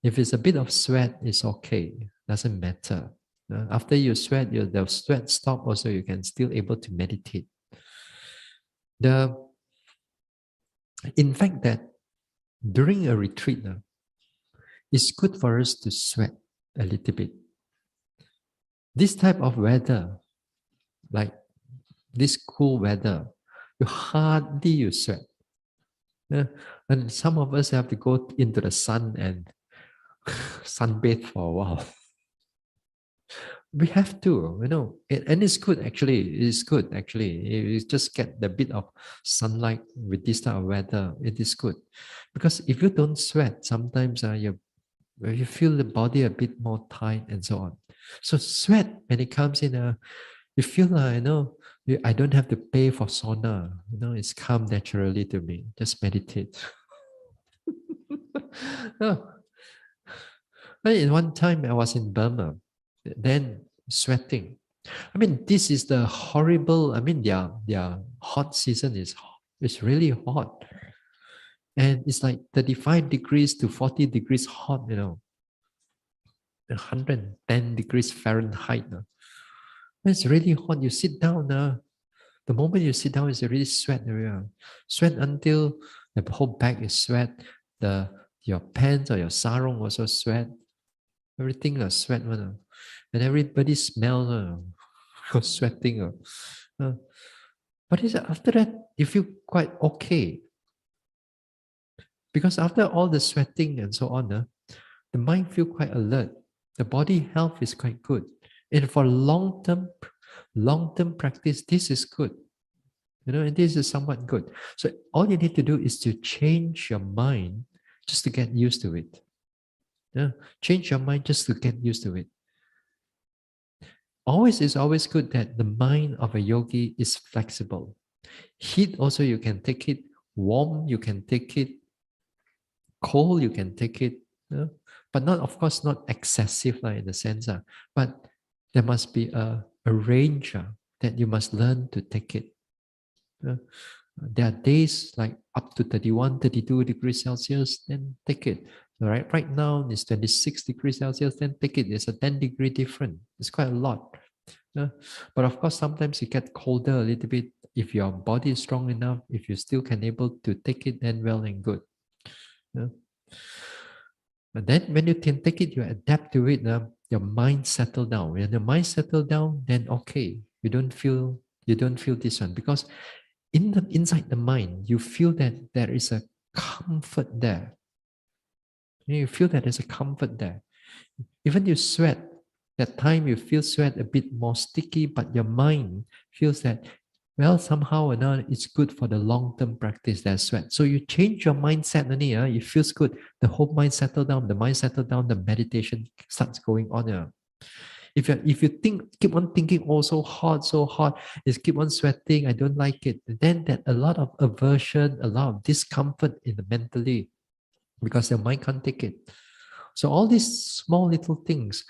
[SPEAKER 1] If it's a bit of sweat, it's okay. Doesn't matter. After you sweat, the sweat stop also, you can still able to meditate. The in fact that during a retreat, it's good for us to sweat a little bit. This type of weather, like this cool weather, you sweat. And some of us have to go into the sun and sunbathe for a while. We have to, and it's good actually. It's good actually. You just get the bit of sunlight with this type of weather. It is good, because if you don't sweat, sometimes you feel the body a bit more tight and so on. So sweat when it comes in, you feel like I don't have to pay for sauna. It's come naturally to me. Just meditate. No. In one time I was in Burma, then sweating. I mean, this is the horrible. I mean, their hot season is really hot, and it's like 35 degrees to 40 degrees hot. 110 degrees Fahrenheit. It's really hot. You sit down. The moment you sit down, it's already sweat. Sweat until the whole back is sweat. Your pants or your sarong also sweat. Everything is sweat. And everybody smells sweating. But after that, you feel quite okay. Because after all the sweating and so on, the mind feels quite alert. The body health is quite good. And for long-term practice, this is good. And this is somewhat good. So all you need to do is to change your mind just to get used to it. Change your mind just to get used to it. It's always good that the mind of a yogi is flexible. Heat also you can take it. Warm you can take it. Cold you can take it. But not, of course, not excessive in the sense. But there must be a range that you must learn to take it. There are days like up to 31, 32 degrees Celsius, then take it. Right now it's 26 degrees Celsius, then take it. It's a 10-degree difference. It's quite a lot. But of course, sometimes it gets colder a little bit. If your body is strong enough, if you still can able to take it, then well and good. But then when you can take it, you adapt to it, your mind settle down. When the mind settle down, then okay, you don't feel this one, because inside the mind, you feel that there is a comfort there. You feel that there's a comfort there. Even you sweat, that time you feel sweat a bit more sticky, but your mind feels that, well, somehow or not, it's good for the long-term practice, that sweat. So you change your mindset, it feels good. The whole mind settle down, the meditation starts going on. If you keep on thinking, oh, so hot, it's keep on sweating, I don't like it, then that a lot of aversion, a lot of discomfort in the mentally, because your mind can't take it. So all these small little things,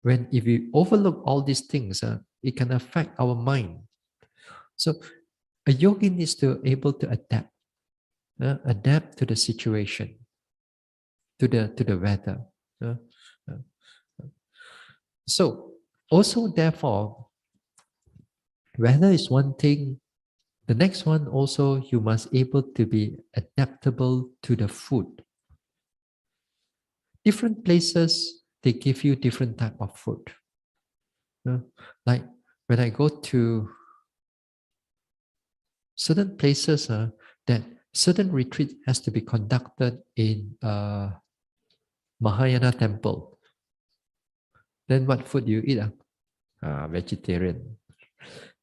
[SPEAKER 1] if we overlook all these things, it can affect our mind. So a yogi needs to able to adapt to the situation, to the weather. So also, therefore, weather is one thing. The next one also, you must able to be adaptable to the food. Different places, they give you different type of food. Like when I go to certain places, that certain retreat has to be conducted in Mahayana temple. Then what food you eat? Vegetarian.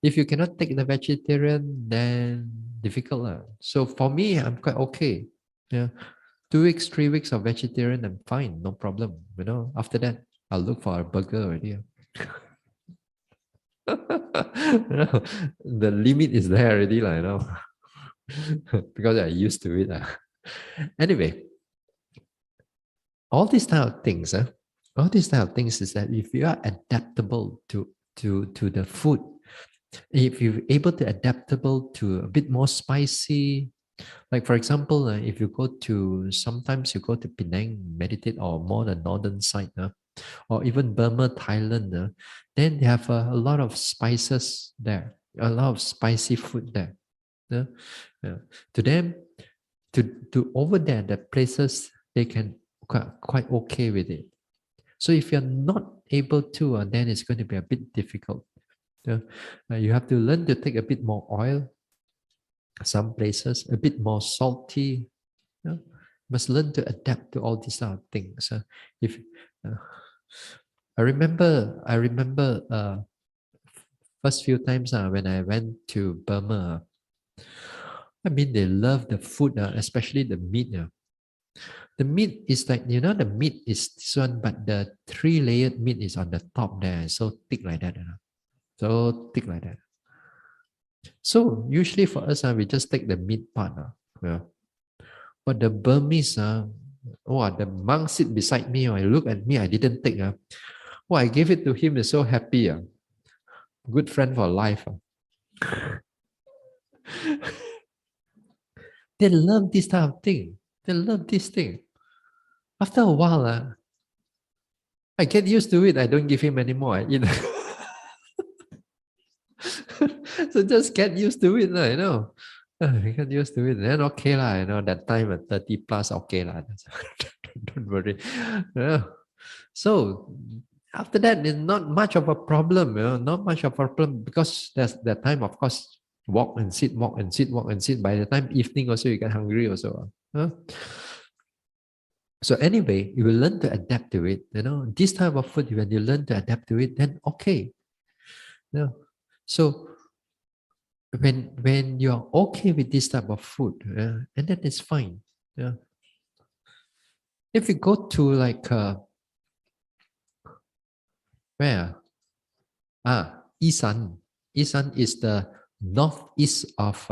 [SPEAKER 1] If you cannot take the vegetarian, then difficult. So for me, I'm quite okay. 2 weeks, 3 weeks of vegetarian, I'm fine, no problem. After that, I'll look for a burger already. The limit is there already, because I'm used to it. Anyway, all these type of things, is that if you are adaptable to the food, if you're able to adaptable to a bit more spicy, like for example, if you go to, sometimes you go to Penang, meditate, or more the northern side, or even Burma, Thailand, then they have a lot of spices there, a lot of spicy food there. Yeah? Yeah. To them, to over there, the places they can quite okay with it. So if you're not able to, then it's going to be a bit difficult. Yeah? You have to learn to take a bit more oil. Some places a bit more salty. Yeah? Must learn to adapt to all these things. If uh, I remember first few times when I went to Burma. I mean, they love the food, especially the meat. The meat is like, the meat is this one, but the three-layered meat is on the top there, so thick like that. So thick like that. So usually for us, we just take the meat part. Yeah. But the Burmese, the monk sit beside me, I look at me, I didn't take. I gave it to him, he's so happy. Good friend for life. They love this type of thing. They love this thing. After a while, I get used to it. I don't give him anymore. I eat. So just get used to it, you know. Get used to it. Then okay lah, that time at 30 plus, okay lah. Don't worry. Yeah. So after that, it's not much of a problem, not much of a problem, because there's that time, of course, walk and sit, walk and sit, walk and sit. By the time evening also, you get hungry also. So anyway, you will learn to adapt to it. This type of food, when you learn to adapt to it, then okay. So when you're okay with this type of food, and then it's fine. Yeah. If you go to like where? Isan. Isan is the northeast of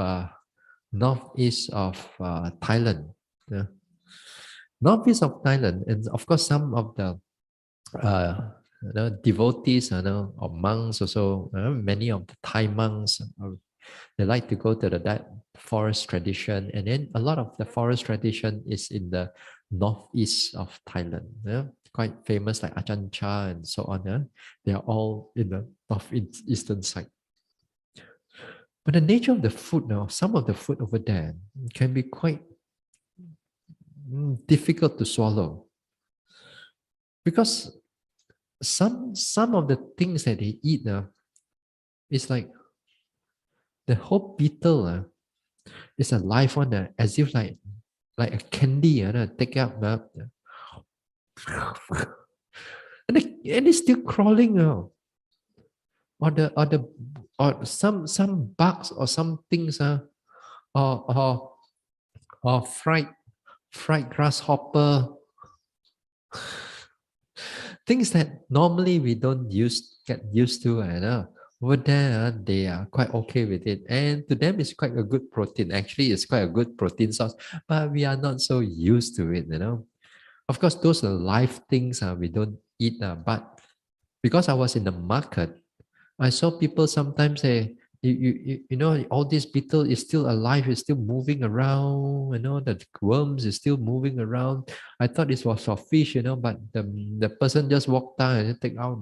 [SPEAKER 1] Thailand. Yeah. Northeast of Thailand, and of course some of the devotees, or monks also. Many of the Thai monks, they like to go to that forest tradition, and then a lot of the forest tradition is in the northeast of Thailand. Yeah? Quite famous, like Ajahn Chah and so on. Yeah? They are all in the northeastern side. But the nature of the food now, some of the food over there can be quite difficult to swallow, because some of the things that they eat now is like the whole beetle is a live one, as if like a candy, take out and it's still crawling now. Or some bugs or some things, or fried grasshopper, things that normally we don't get used to. Over there, they are quite okay with it, and to them it's quite a good protein. Actually, it's quite a good protein source, but we are not so used to it. Of course, those are live things we don't eat. But because I was in the market, I saw people sometimes say, all this beetle is still alive, is still moving around, the worms is still moving around. I thought this was for fish, but the person just walked down and take out.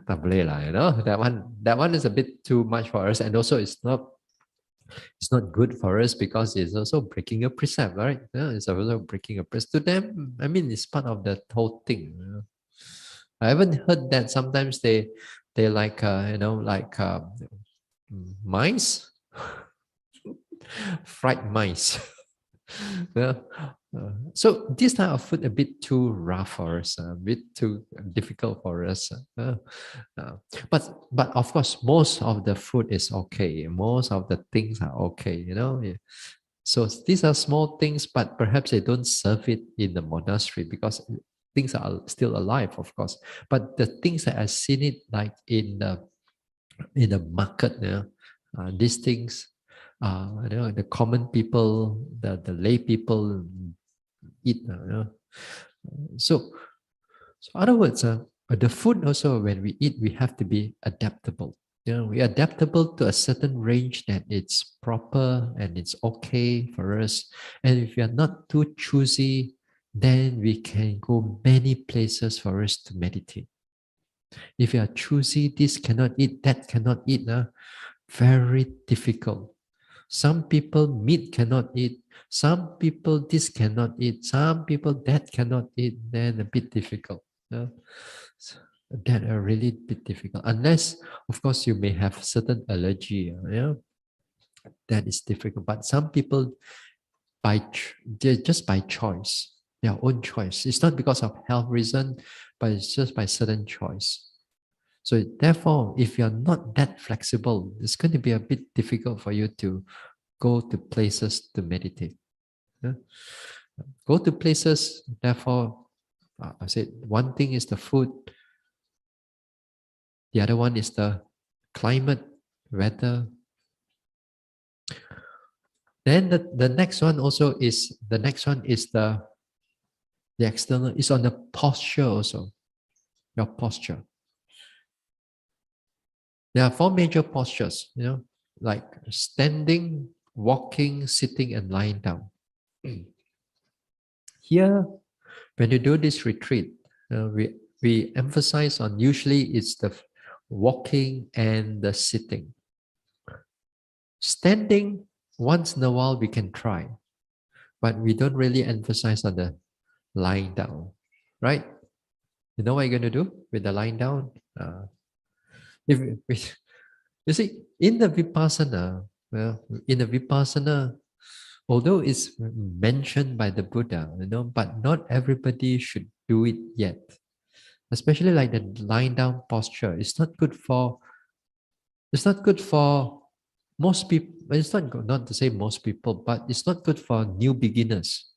[SPEAKER 1] Tak boleh lah, that one is a bit too much for us, and also it's not good for us, because it's also breaking a precept, right? It's also breaking a precept. To them, I mean, it's part of the whole thing. I haven't heard that sometimes they like mice, fried mice. Yeah. So this type of food a bit too rough for us, a bit too difficult for us. But of course, most of the food is okay. Most of the things are okay. Yeah. So these are small things, but perhaps they don't serve it in the monastery, because things are still alive, of course. But the things that I've seen it like in the market, these things, the common people, the lay people eat. So in other words, the food also, when we eat, we have to be adaptable. We're adaptable to a certain range that it's proper and it's okay for us. And if you're not too choosy, then we can go many places for us to meditate. If you are choosy, this cannot eat, that cannot eat, very difficult. Some people meat cannot eat, some people this cannot eat, some people that cannot eat, then a bit difficult. So that are really bit difficult. Unless, of course, you may have certain allergy, that is difficult. But some people, they're just by choice, their own choice. It's not because of health reason, but it's just by certain choice. So therefore, if you're not that flexible, it's going to be a bit difficult for you to go to places to meditate. Yeah? Go to places, therefore, I said one thing is the food, the other one is the climate, weather. Then the next one also is the external, is on the posture also, your posture. There are four major postures, like standing, walking, sitting, and lying down. Here, when you do this retreat, we emphasize on, usually it's the walking and the sitting. Standing, once in a while we can try, but we don't really emphasize on the lying down, right? You know what you're going to do with the lying down? If you see, in the Vipassana, although it's mentioned by the Buddha, but not everybody should do it yet. Especially like the lying down posture. It's not good for most people. It's not to say most people, but it's not good for new beginners.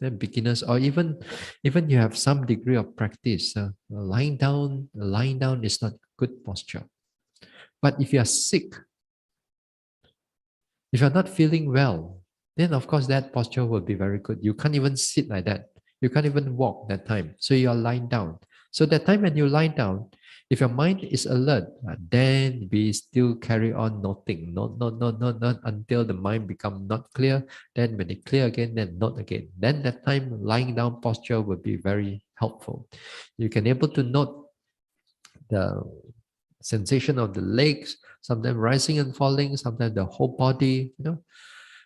[SPEAKER 1] Beginners, or even you have some degree of practice. Lying down is not good posture. But if you are sick, if you're not feeling well, then of course that posture will be very good. You can't even sit like that. You can't even walk that time. So you are lying down. So that time when you lie down, if your mind is alert, then we still carry on noting, not until the mind become not clear. Then when it clear again, then not again. Then that time lying down posture will be very helpful. You can able to note the sensation of the legs, sometimes rising and falling, sometimes the whole body.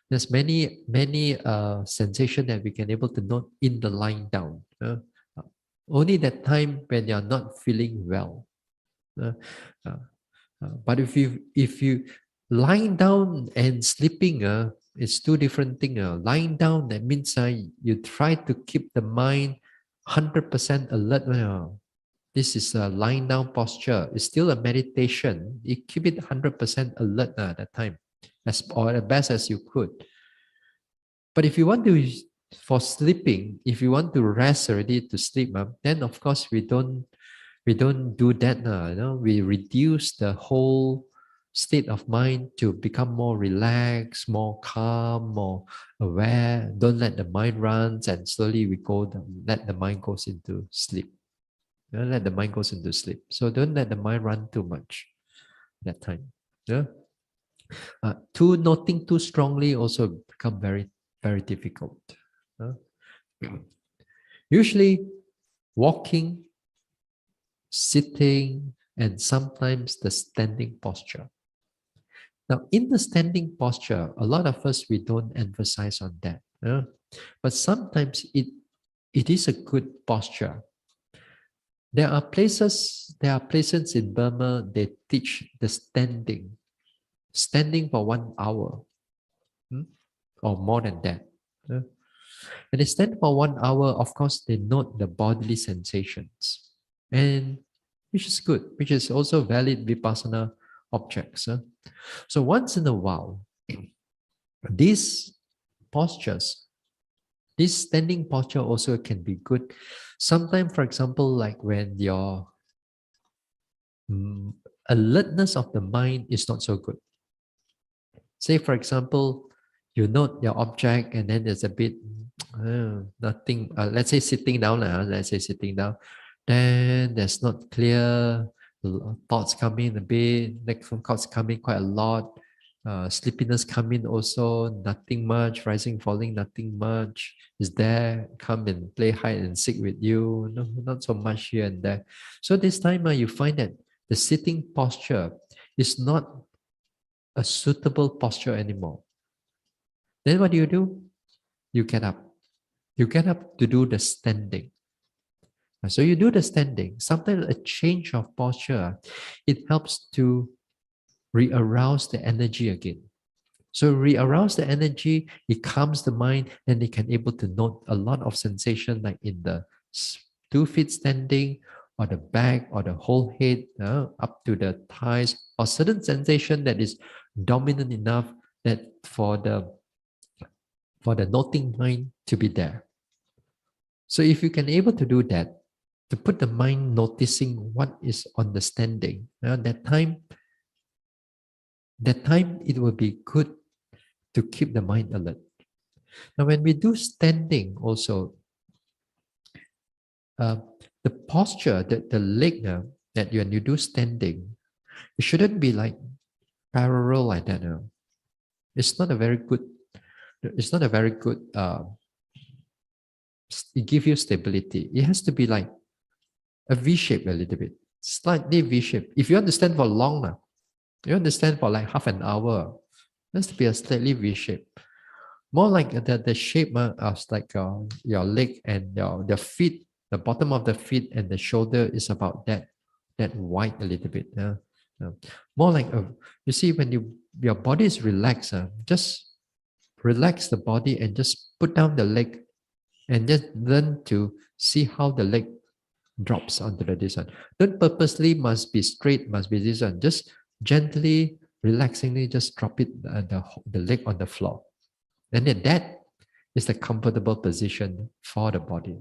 [SPEAKER 1] There's many sensation that we can able to note in the lying down. Only that time when you're not feeling well. But if you lying down and sleeping, it's two different things. Lying down, that means you try to keep the mind 100% alert. This is a lying down posture. It's still a meditation. You keep it 100% alert at that time, or as best as you could. But if you want to, for sleeping, if you want to rest already to sleep, then of course we don't do that. We reduce the whole state of mind to become more relaxed, more calm, more aware. Don't let the mind run, and slowly let the mind goes into sleep. Don't let the mind goes into sleep. So don't let the mind run too much that time. Yeah. Noting too strongly also become very, very difficult. Usually, walking, sitting, and sometimes the standing posture. Now, in the standing posture, a lot of us, we don't emphasize on that. But sometimes it is a good posture. There are places in Burma, they teach the standing for 1 hour, or more than that. When they stand for 1 hour, of course, they note the bodily sensations, and which is good, which is also valid Vipassana objects. So once in a while, these postures, this standing posture also can be good. Sometimes, for example, like when your alertness of the mind is not so good. Say, for example, you note your object and then there's a bit nothing. Let's say sitting down. Then there's not clear thoughts coming a bit. Next thoughts coming quite a lot. Sleepiness come in also, nothing much. Rising, falling, nothing much. Is there, come and play hide and seek with you. No, not so much here and there. So this time you find that the sitting posture is not a suitable posture anymore. Then what do? You get up. You get up to do the standing. So you do the standing. Sometimes a change of posture, it helps to re-arouse the energy again. So re-arouse the energy, it calms the mind, and it can able to note a lot of sensation like in the 2 feet standing, or the back, or the whole head, up to the thighs, or certain sensation that is dominant enough that for the noting mind to be there. So if you can able to do that, to put the mind noticing what is on the standing, that time it will be good to keep the mind alert. Now, when we do standing also, the posture, the leg that when you do standing, it shouldn't be like parallel like that. It's not a very good. It's not a very good. It gives you stability. It has to be like a V shape a little bit, slightly V shape. If you understand for long, you understand for like half an hour, it has to be a slightly V shape. More like the shape of like your leg and your feet, the bottom of the feet and the shoulder is about that wide a little bit. More like you see when your body is relaxed, just relax the body and just put down the leg and just learn to see how the leg drops onto this one. Don't purposely must be straight, must be this one. Just gently, relaxingly, just drop it the leg on the floor. And then that is the comfortable position for the body.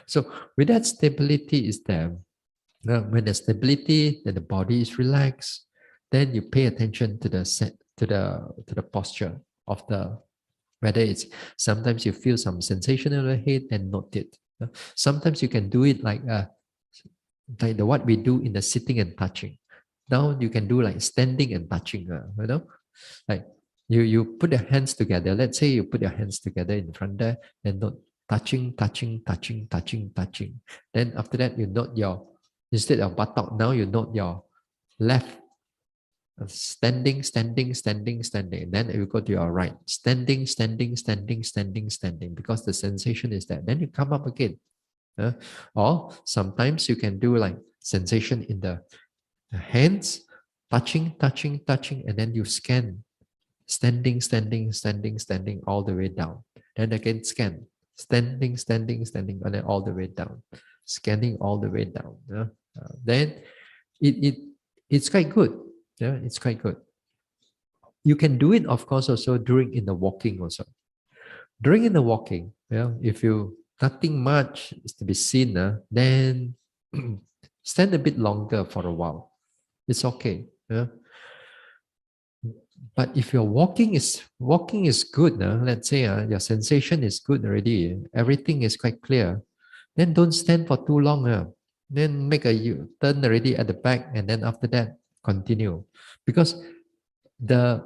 [SPEAKER 1] So with that stability is there. Now, when the stability, then the body is relaxed, then you pay attention to the posture of the, whether it's sometimes you feel some sensation in the head and note it. Sometimes you can do it like what we do in the sitting and touching. Now you can do like standing and touching, like you put your hands together. Let's say you put your hands together in front there and note touching, touching, touching, touching, touching. Then after that, you note your, instead of buttock, now you note your left. Standing, standing, standing, standing. Then you go to your right. Standing, standing, standing, standing, standing. Because the sensation is there. Then you come up again. Or sometimes you can do like sensation in the hands, touching, touching, touching, and then you scan. Standing, standing, standing, standing, all the way down. Then again scan. Standing, standing, standing, and then all the way down. Scanning all the way down. Then it's quite good. Yeah, it's quite good. You can do it, of course, also during in the walking also. During in the walking, if you nothing much is to be seen, then stand a bit longer for a while. It's okay. But if your walking is good, let's say your sensation is good already, everything is quite clear, then don't stand for too long. Then make a turn already at the back, and then after that continue, because the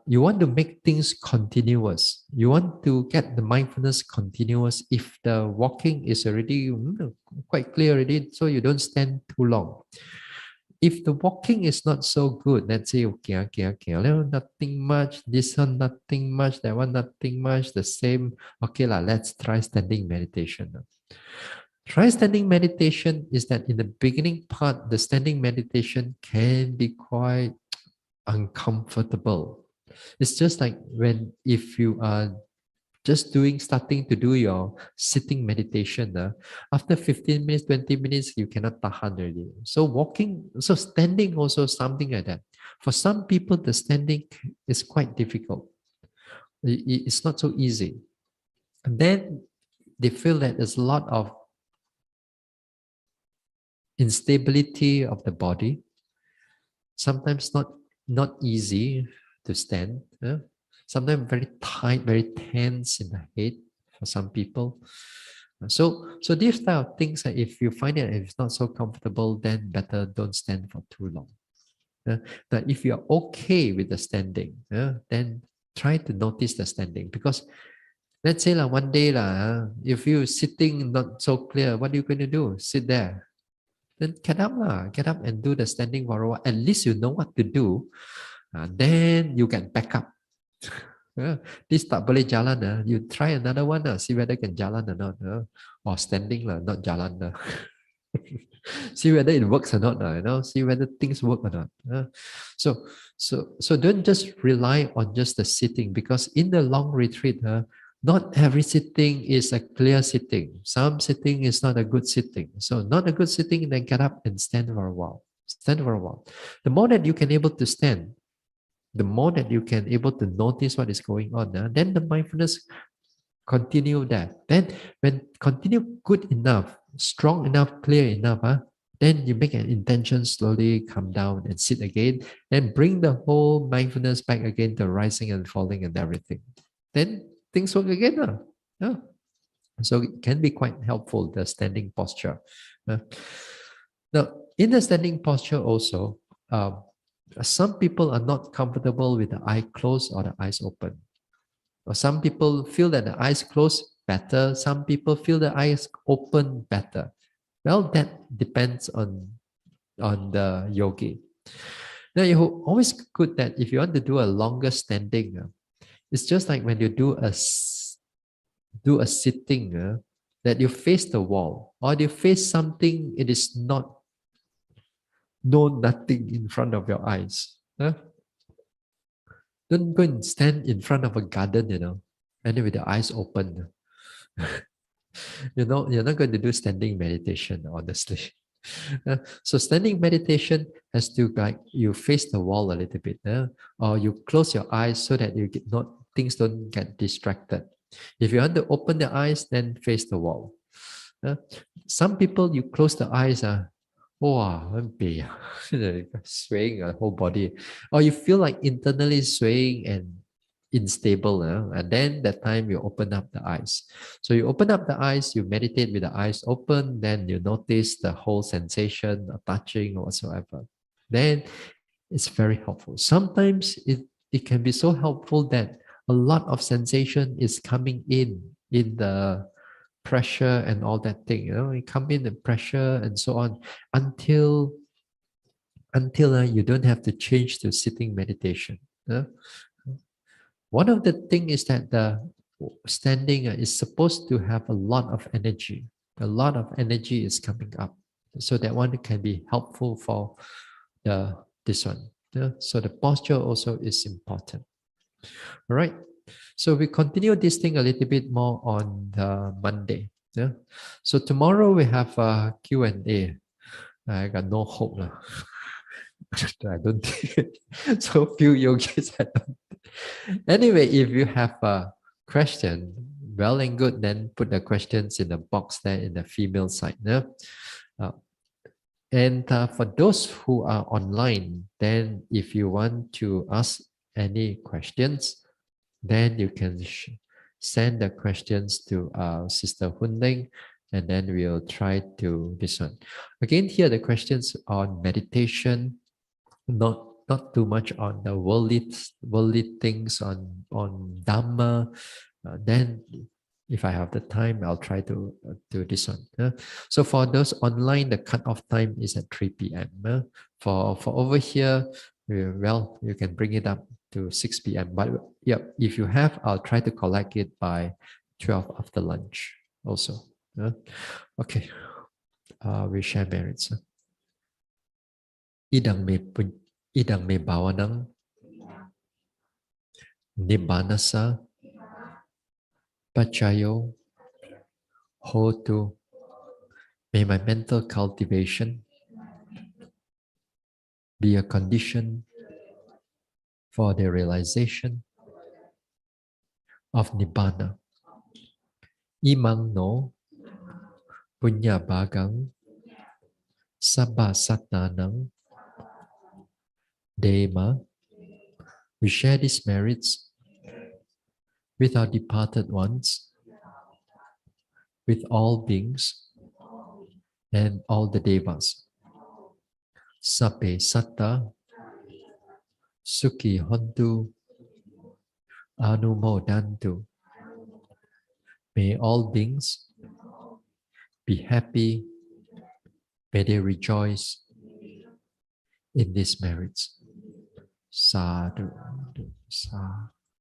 [SPEAKER 1] you want to make things continuous. You want to get the mindfulness continuous. If the walking is already quite clear already, so you don't stand too long. If the walking is not so good, let's say okay, nothing much, this one nothing much, that one nothing much, the same. Okay, let's try standing meditation. Try standing meditation is that in the beginning part, the standing meditation can be quite uncomfortable. It's just like if you are just starting to do your sitting meditation, after 15 minutes, 20 minutes, you cannot tahan already. So standing also something like that. For some people, the standing is quite difficult. It's not so easy. And then they feel that there's a lot of instability of the body. Sometimes not easy to stand. Sometimes very tight, very tense in the head for some people. So these type of things, if you find it it's not so comfortable, then better don't stand for too long. That if you're okay with the standing, then try to notice the standing. Because let's say one day if you sitting not so clear, what are you going to do? Sit there. Then get up and do the standing for a while. At least you know what to do. Then you can back up. This tak boleh jalan, you try another one, see whether can jalan or not. Or standing, not jalan. See whether it works or not, see whether things work or not. So, so don't just rely on just the sitting, because in the long retreat, not every sitting is a clear sitting. Some sitting is not a good sitting. So not a good sitting, then get up and stand for a while. Stand for a while. The more that you can able to stand, the more that you can able to notice what is going on, then the mindfulness continue that. Then when continue good enough, strong enough, clear enough, then you make an intention, slowly come down and sit again, and bring the whole mindfulness back again to rising and falling and everything. Then things work again. Yeah. So it can be quite helpful, the standing posture. Now, in the standing posture also, some people are not comfortable with the eye closed or the eyes open. Or some people feel that the eyes closed better. Some people feel the eyes open better. Well, that depends on the yogi. Now, you always good that if you want to do a longer standing, it's just like when you do a sitting, that you face the wall or you face something. It is not nothing in front of your eyes. Don't go and stand in front of a garden, and then with the eyes open. You're not going to do standing meditation, honestly. So standing meditation has to you face the wall a little bit, or you close your eyes so that things don't get distracted. If you want to open the eyes, then face the wall. Some people, you close the eyes, swaying the whole body, or you feel like internally swaying and unstable, and then that time you open up the eyes. So you open up the eyes, you meditate with the eyes open, then you notice the whole sensation of touching or whatsoever. Then it's very helpful. Sometimes it can be so helpful that a lot of sensation is coming in the pressure and all that thing. You come in the pressure and so on until you don't have to change to sitting meditation. One of the things is that the standing is supposed to have a lot of energy. A lot of energy is coming up, so that one can be helpful for this one. So the posture also is important. All right. So we continue this thing a little bit more on the Monday. So tomorrow we have a Q&A. I got no hope. I don't think so few yogis. Anyway, if you have a question, well and good, then put the questions in the box there in the female side. And for those who are online, then if you want to ask any questions, then you can send the questions to Sister Hunling, and then we'll try to this one. Again, here the questions on meditation, not too much on the worldly things, on Dhamma. Then if I have the time, I'll try to do this one. So for those online, the cutoff time is at 3 p.m. For over here, well, you can bring it up to 6 p.m. But yeah, if you have, I'll try to collect it by 12 after lunch also. Okay, we share merits. Idang me bawanang nibbanasa pachayo hotu. May my mental cultivation be a condition for the realization of Nibbana. Imang no punya bagang sabba satnanang dema. We share these merits with our departed ones, with all beings and all the devas. Sape satta Sukhi Hontu, Anumodantu. May all beings be happy, may they rejoice in these merits. Sadhu, sadhu.